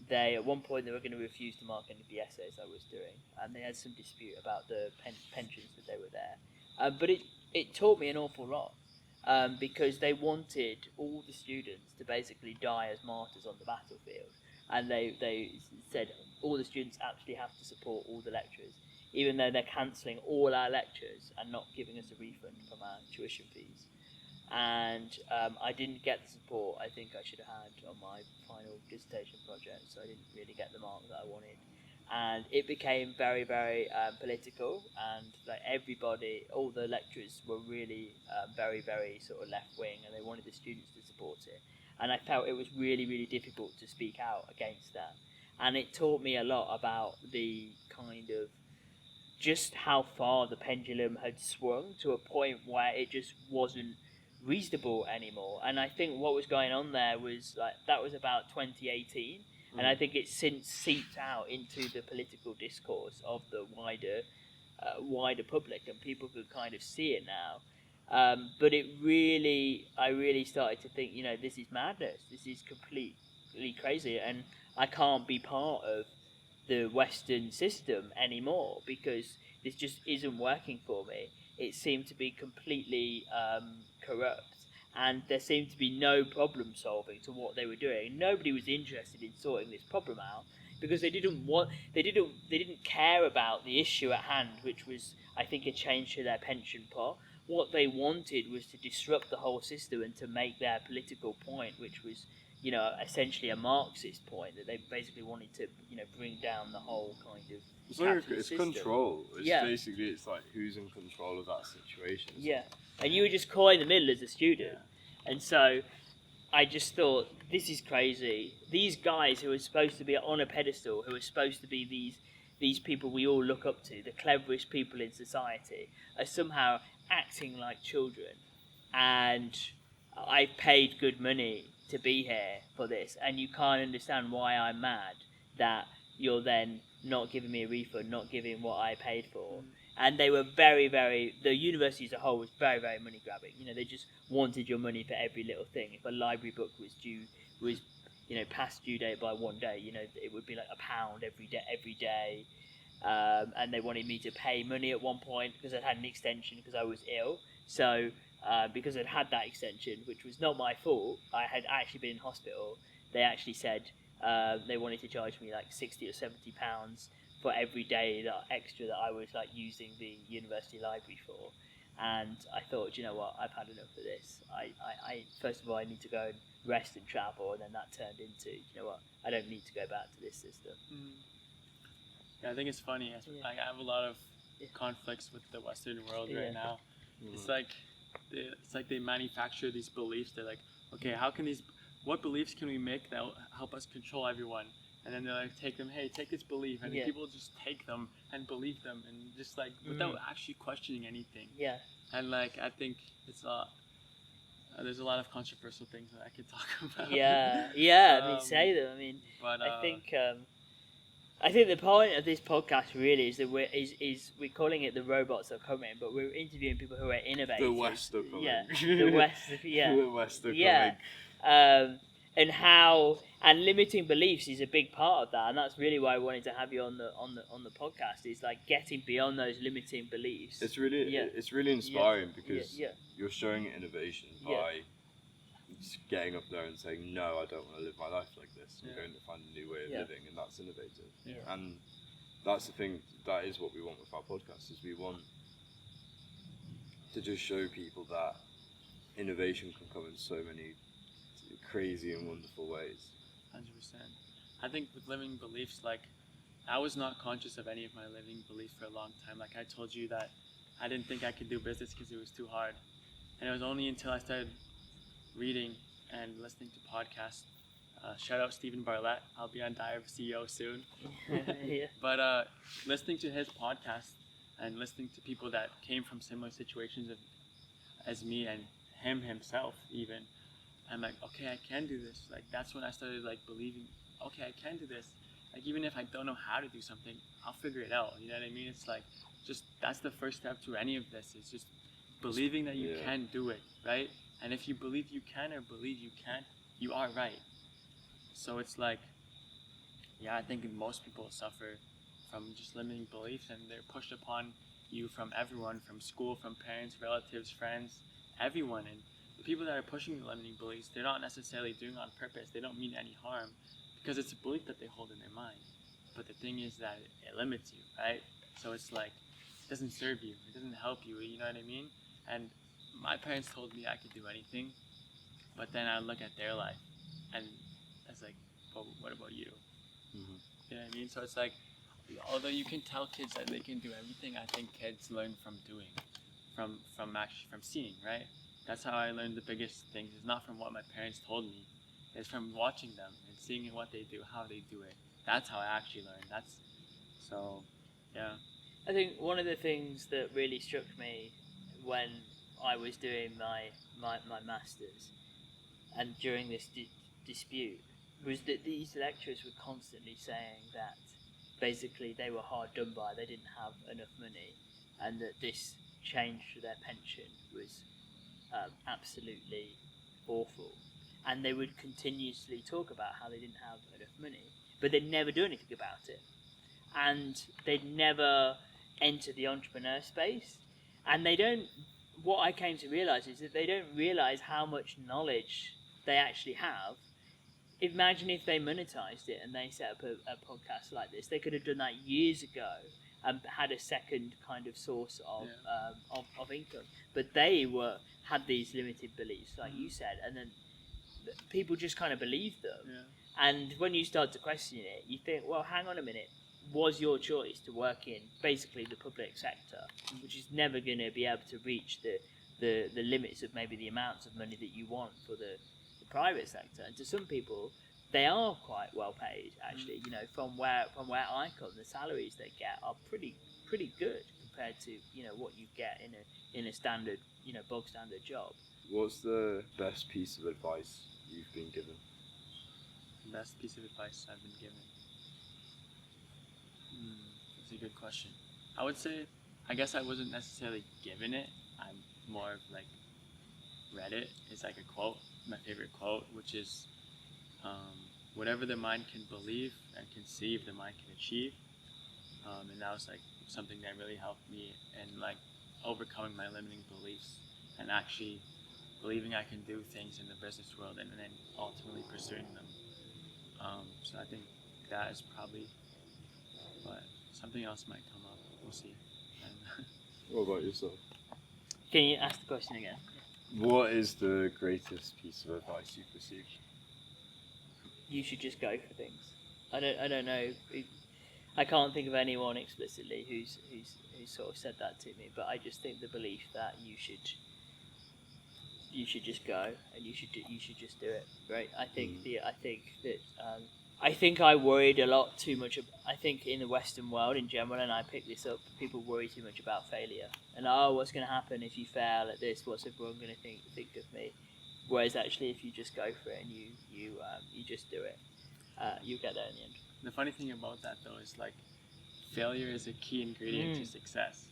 They at one point they were going to refuse to mark any of the essays I was doing, and they had some dispute about the pensions that they were there. But it taught me an awful lot, because they wanted all the students to basically die as martyrs on the battlefield, and they said all the students actually have to support all the lecturers, even though they're cancelling all our lectures and not giving us a refund from our tuition fees. And I didn't get the support I think I should have had on my final dissertation project, so I didn't really get the mark that I wanted. And it became very, very political, and like everybody, all the lecturers were really very, very sort of left wing, and they wanted the students to support it. And I felt it was really, really difficult to speak out against that. And it taught me a lot about the kind of just how far the pendulum had swung to a point where it just wasn't reasonable anymore. And I think what was going on there was like that was about 2018, and I think it's since seeped out into the political discourse of the wider public, and people could kind of see it now. But I really started to think, this is madness. This is complete absolutely crazy, and I can't be part of the Western system anymore because this just isn't working for me. It seemed to be completely corrupt, and there seemed to be no problem solving to what they were doing. Nobody was interested in sorting this problem out because they didn't care about the issue at hand, which was, I think, a change to their pension pot. What they wanted was to disrupt the whole system and to make their political point, which was, essentially a Marxist point, that they basically wanted to, bring down the whole kind of It's system. control. It's Yeah. basically, it's like who's in control of that situation. Yeah, and you were just caught in the middle as a student, and so I just thought, this is crazy. These guys who are supposed to be on a pedestal, who are supposed to be these people we all look up to, the cleverest people in society, are somehow acting like children, and I paid good money to be here for this, and you can't understand why I'm mad that you're then not giving me a refund, not giving what I paid for. And they were very, very, the university as a whole was very, very money grabbing. They just wanted your money for every little thing. If a library book was past due date by one day, it would be like £1 every day. And they wanted me to pay money at one point because I'd had an extension because I was ill. So because I'd had that extension, which was not my fault, I had actually been in hospital. They actually said they wanted to charge me like £60 or £70 for every day extra that I was like using the university library for. And I thought, you know what, I've had enough of this. I first of all, I need to go and rest and travel, and then that turned into, you know what, I don't need to go back to this system. Yeah, I think it's funny. I have a lot of conflicts with the Western world right now. It's like they manufacture these beliefs. They're like, okay, what beliefs can we make that will help us control everyone? And then they're like, take this belief, and people just take them and believe them, and just like without actually questioning anything. Yeah. And like, I think it's there's a lot of controversial things that I could talk about. I mean, say them. I mean, but I think the point of this podcast really is that we're calling it the robots are coming, but we're interviewing people who are innovators. The West are coming. Yeah, the West. Yeah, the West are coming. And limiting beliefs is a big part of that, and that's really why I wanted to have you on the podcast. It's like getting beyond those limiting beliefs. It's really inspiring because you're showing innovation by just getting up there and saying, no, I don't want to live my life like this. I'm going to find a new way of living, and that's innovative. And that's the thing. That is what we want with our podcast. Is we want to just show people that innovation can come in so many crazy and wonderful ways. 100%. I think with limiting beliefs, like, I was not conscious of any of my limiting beliefs for a long time. Like, I told you that I didn't think I could do business because it was too hard. And it was only until I started reading and listening to podcasts. Shout out Stephen Bartlett. I'll be on Diary of a CEO soon. But listening to his podcast and listening to people that came from similar situations as me and him himself even, I'm like, okay, I can do this. Like, that's when I started like believing, okay, I can do this. Like, even if I don't know how to do something, I'll figure it out. You know what I mean? It's like, just, that's the first step to any of this. It's just believing that you can do it, right? And if you believe you can or believe you can't, you are right. So it's like, I think most people suffer from just limiting beliefs, and they're pushed upon you from everyone, from school, from parents, relatives, friends, everyone. And the people that are pushing the limiting beliefs, they're not necessarily doing it on purpose. They don't mean any harm because it's a belief that they hold in their mind. But the thing is that it limits you, right? So it's like, it doesn't serve you. It doesn't help you. You know what I mean? And my parents told me I could do anything, but then I look at their life, and I was like, well, what about you? Mm-hmm. You know what I mean? So it's like, although you can tell kids that they can do everything, I think kids learn from doing, from seeing, right? That's how I learned the biggest things. It's not from what my parents told me. It's from watching them and seeing what they do, how they do it. That's how I actually learned. I think one of the things that really struck me when I was doing my masters and during this dispute was that these lecturers were constantly saying that basically they were hard done by, they didn't have enough money, and that this change to their pension was absolutely awful. and they would continuously talk about how they didn't have enough money, but they'd never do anything about it, and they'd never enter the entrepreneur space, and they don't. What I came to realize is that they don't realize how much knowledge they actually have. Imagine if they monetized it and they set up a podcast like this. They could have done that years ago and had a second kind of source of income. But they had these limited beliefs, like you said, and then people just kind of believed them. Yeah. And when you start to question it, you think, well, hang on a minute. Was your choice to work in basically the public sector, which is never going to be able to reach the limits of maybe the amounts of money that you want for the private sector? And to some people, they are quite well paid actually. You know, from where I come, the salaries they get are pretty good compared to what you get in a standard bog standard job. What's the best piece of advice you've been given? Best piece of advice I've been given. That's a good question. I would say, I guess I wasn't necessarily given it. I'm more of like read it. It's like a quote, my favorite quote, which is, whatever the mind can believe and conceive, the mind can achieve. And that was like something that really helped me in like overcoming my limiting beliefs and actually believing I can do things in the business world and then ultimately pursuing them. So I think that is probably. But something else might come up. We'll see. What about yourself? Can you ask the question again? What is the greatest piece of advice you've received? You should just go for things. I don't know. I can't think of anyone explicitly who's sort of said that to me. But I just think the belief that you should just go and you should just do it. Right? I think I worried a lot too much. I think in the Western world in general, and I picked this up, people worry too much about failure. And what's going to happen if you fail at this? What's everyone going to think of me? Whereas actually, if you just go for it and you just do it, you'll get there in the end. The funny thing about that though is like, failure is a key ingredient to success.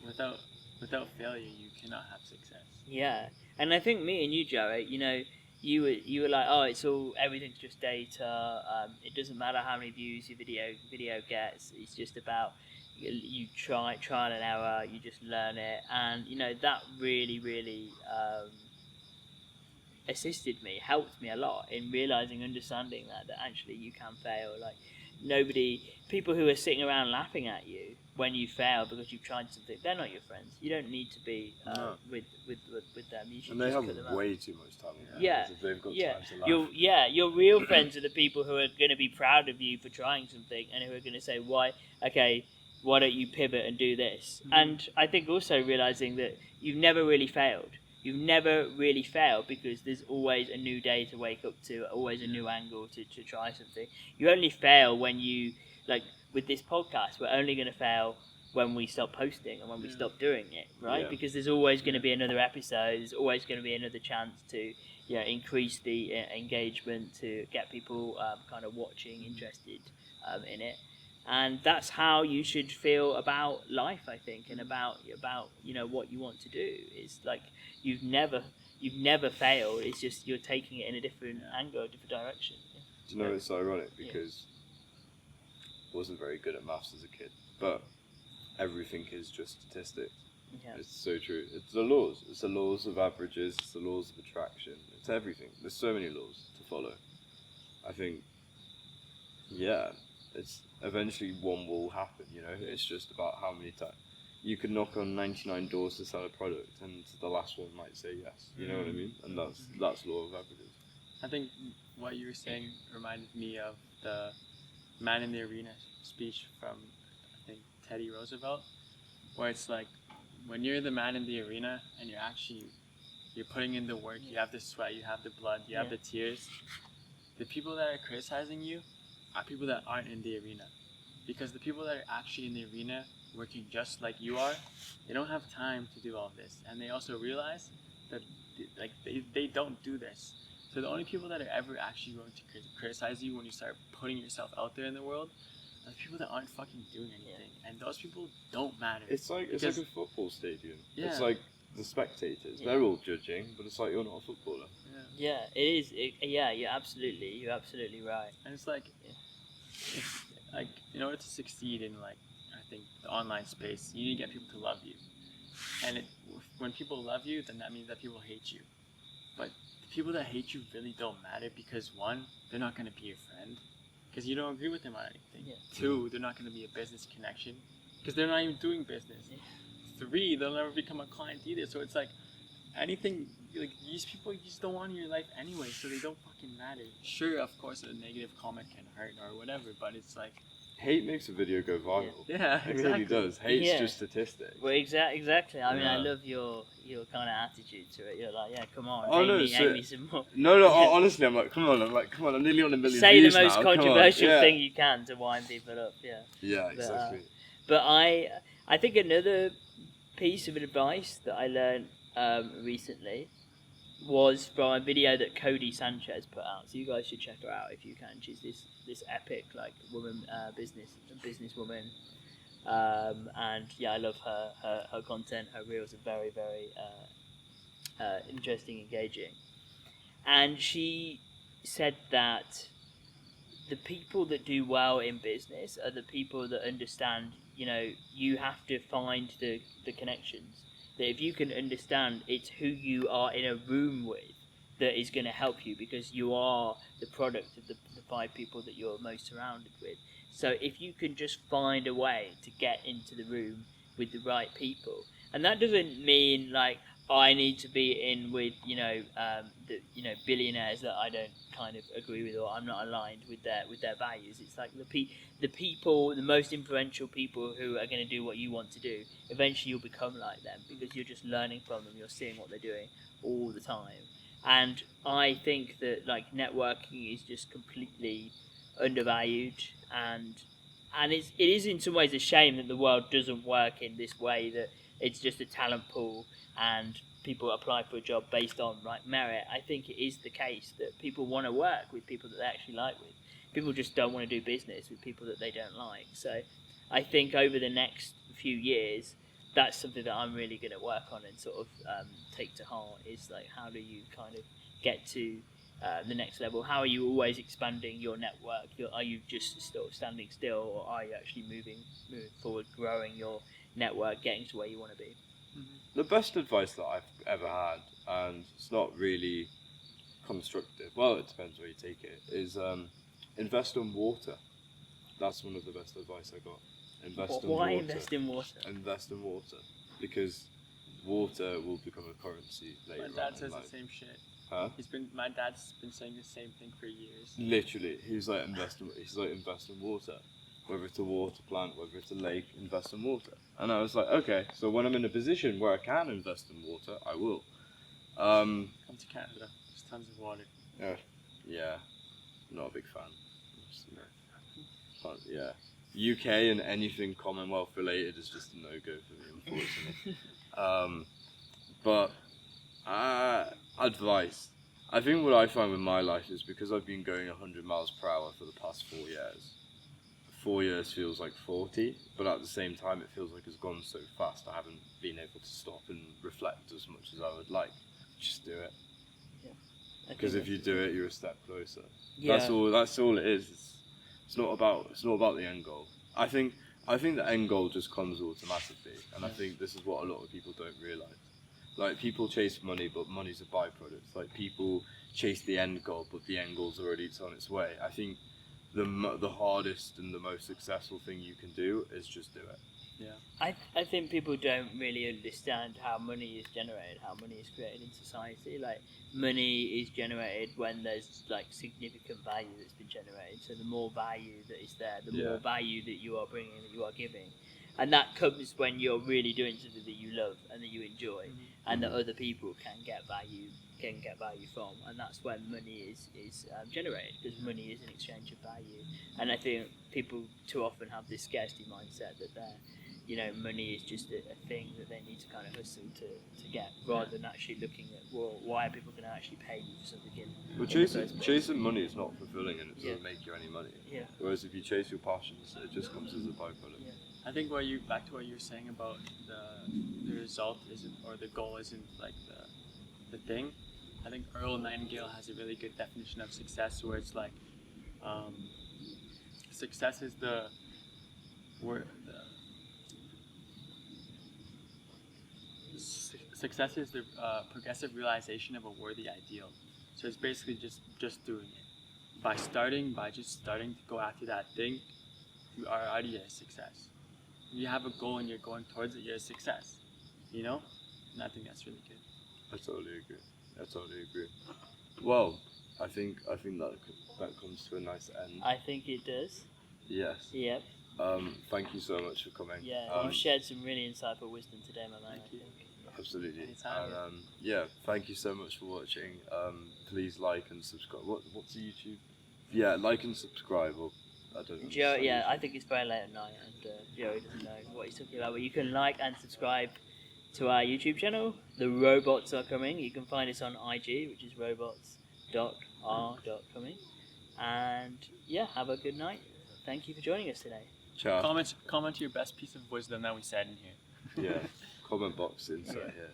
Without failure, you cannot have success. Yeah, and I think me and you, Jarrett, you were like, everything's just data. It doesn't matter how many views your video gets. It's just about you trial and error. You just learn it, and that really assisted me, helped me a lot in understanding that actually you can fail. Like people who are sitting around laughing at you when you fail because you've tried something, they're not your friends. You don't need to be with them. You should and they just have cut them way too much time. Yeah, If they've got time to laugh. Your real friends are the people who are going to be proud of you for trying something and who are going to say, why don't you pivot and do this? Mm-hmm. And I think also realizing that you've never really failed. You've never really failed because there's always a new day to wake up to, always a new angle to try something. You only fail when you, like with this podcast, we're only going to fail when we stop posting and when we stop doing it, right? Yeah. Because there's always going to be another episode, there's always going to be another chance to increase the engagement, to get people kind of watching, interested in it. And that's how you should feel about life, I think, and about what you want to do. It's like you've never failed. It's just you're taking it in a different angle, a different direction. Do you know it's ironic because I wasn't very good at maths as a kid, but everything is just statistics. Yeah. It's so true. It's the laws. It's the laws of averages. It's the laws of attraction. It's everything. There's so many laws to follow. I think, it's eventually one will happen. It's just about how many times you can knock on 99 doors to sell a product, and the last one might say yes. You know what I mean? And that's law of averages. I think what you were saying reminded me of the Man in the Arena speech from, I think, Teddy Roosevelt, where it's like, when you're the man in the arena and you're putting in the work, you have the sweat, you have the blood, you have the tears, the people that are criticizing you are people that aren't in the arena. Because the people that are actually in the arena working just like you are, they don't have time to do all this. And they also realize that they don't do this. So the only people that are ever actually going to criticize you when you start putting yourself out there in the world are the people that aren't fucking doing anything. And those people don't matter. It's like a football stadium. Yeah. It's like the spectators. They're all judging, but it's like you're not a footballer. Yeah. Yeah, it is. Yeah, you're absolutely right. And it's like, like in order to succeed in like I think the online space, you need to get people to love you. And when people love you, then that means that people hate you. But the people that hate you really don't matter because one, they're not going to be your friend because you don't agree with them on anything. Yeah. Two, they're not going to be a business connection because they're not even doing business. Yeah. Three, they'll never become a client either. So it's like anything, like these people you just don't want in your life anyway, so they don't fucking matter. Sure, of course, a negative comment can hurt or whatever, but it's like, Hate makes a video go viral. yeah, It exactly. really does. Hate's Yeah. just statistics. Well, exactly. I mean, I Yeah. love your kind of attitude to it. You're like, yeah, come on, Oh, no, hate me some more. No, honestly, I'm like, come on, I'm nearly on a million Say the views most now, come on. controversial Yeah. thing you can to wind people up. Yeah. Yeah, exactly. But I think another piece of advice that I learned recently was from a video that Cody Sanchez put out. So you guys should check her out if you can. She's this epic like woman businesswoman, and yeah, I love her content. Her reels are very interesting, engaging, and she said that the people that do well in business are the people that understand, you have to find the connections. That if you can understand it's who you are in a room with that is going to help you because you are the product of the 5 people that you're most surrounded with. So if you can just find a way to get into the room with the right people, and that doesn't mean like I need to be in with billionaires that I don't kind of agree with or I'm not aligned with their values. It's like the people, the most influential people who are going to do what you want to do. Eventually, you'll become like them because you're just learning from them. You're seeing what they're doing all the time, and I think that like networking is just completely undervalued and it is in some ways a shame that the world doesn't work in this way, that it's just a talent pool and people apply for a job based on like merit. I think it is the case that people want to work with people that they actually like with. People just don't want to do business with people that they don't like. So I think over the next few years, that's something that I'm really going to work on and sort of take to heart, is like how do you kind of get to the next level? How are you always expanding your network? Are you just still standing still, or are you actually moving forward, growing your network, getting to where you want to be? The best advice that I've ever had, and it's not really constructive, well, it depends where you take it, is invest in water. That's one of the best advice I got. Why invest in water? Invest in water, because water will become a currency later on. My dad in says life. the same shit. Huh? My dad's been saying the same thing for years. Literally, he's like invest in water. Whether it's a water plant, whether it's a lake, invest in water. And I was like, okay, so when I'm in a position where I can invest in water, I will. Come to Canada. There's tons of water. Yeah, not a big fan. But yeah, UK and anything Commonwealth related is just a no-go for me, unfortunately. But advice. I think what I find with my life is because I've been going 100 miles per hour for the past 4 years. 4 years feels like 40, but at the same time it feels like it's gone so fast I haven't been able to stop and reflect as much as I would like. Just do it. Because if you do it, you're a step closer. Yeah. That's all it is. It's not about the end goal. I think the end goal just comes automatically, and I think this is what a lot of people don't realise. Like, people chase money, but money's a byproduct. Like, people chase the end goal, but the end goal's already on its way. I think the hardest and the most successful thing you can do is just do it. Yeah. I think people don't really understand how money is generated, how money is created in society. Like, money is generated when there's like significant value that's been generated. So the more value that is there, the more value that you are bringing, that you are giving, and that comes when you're really doing something that you love and that you enjoy, and that other people can get value from, and that's when money is generated, because money is an exchange of value. And I think people too often have this scarcity mindset that money is just a thing that they need to kind of hustle to get, rather than actually looking at, well, why are people going to actually pay you for something Chasing money is not fulfilling, and it doesn't make you any money. Yeah. Whereas if you chase your passions, it just comes as a byproduct. Yeah. I think back to what you were saying about the result isn't, or the goal isn't like the thing. I think Earl Nightingale has a really good definition of success, where it's like, success is the word. Success is the progressive realization of a worthy ideal. So it's basically just doing it. By just starting to go after that thing, you are already a success. If you have a goal and you're going towards it, you're a success. You know? And I think that's really good. I totally agree. Well, I think that comes to a nice end. I think it does. Yes. Yep. Thank you so much for coming. Yeah, you've shared some really insightful wisdom today, my man. Thank you. Absolutely. Anytime. And thank you so much for watching. Please like and subscribe. What's the YouTube? Yeah, like and subscribe. Or I don't know. Joe, yeah, I think it's very late at night, and Joey doesn't know what he's talking about. But you can like and subscribe to our YouTube channel. The robots are coming. You can find us on IG, which is robots.r.coming. And yeah, have a good night. Thank you for joining us today. Ciao. Comment your best piece of wisdom that we said in here. Yeah. Comment box inside here.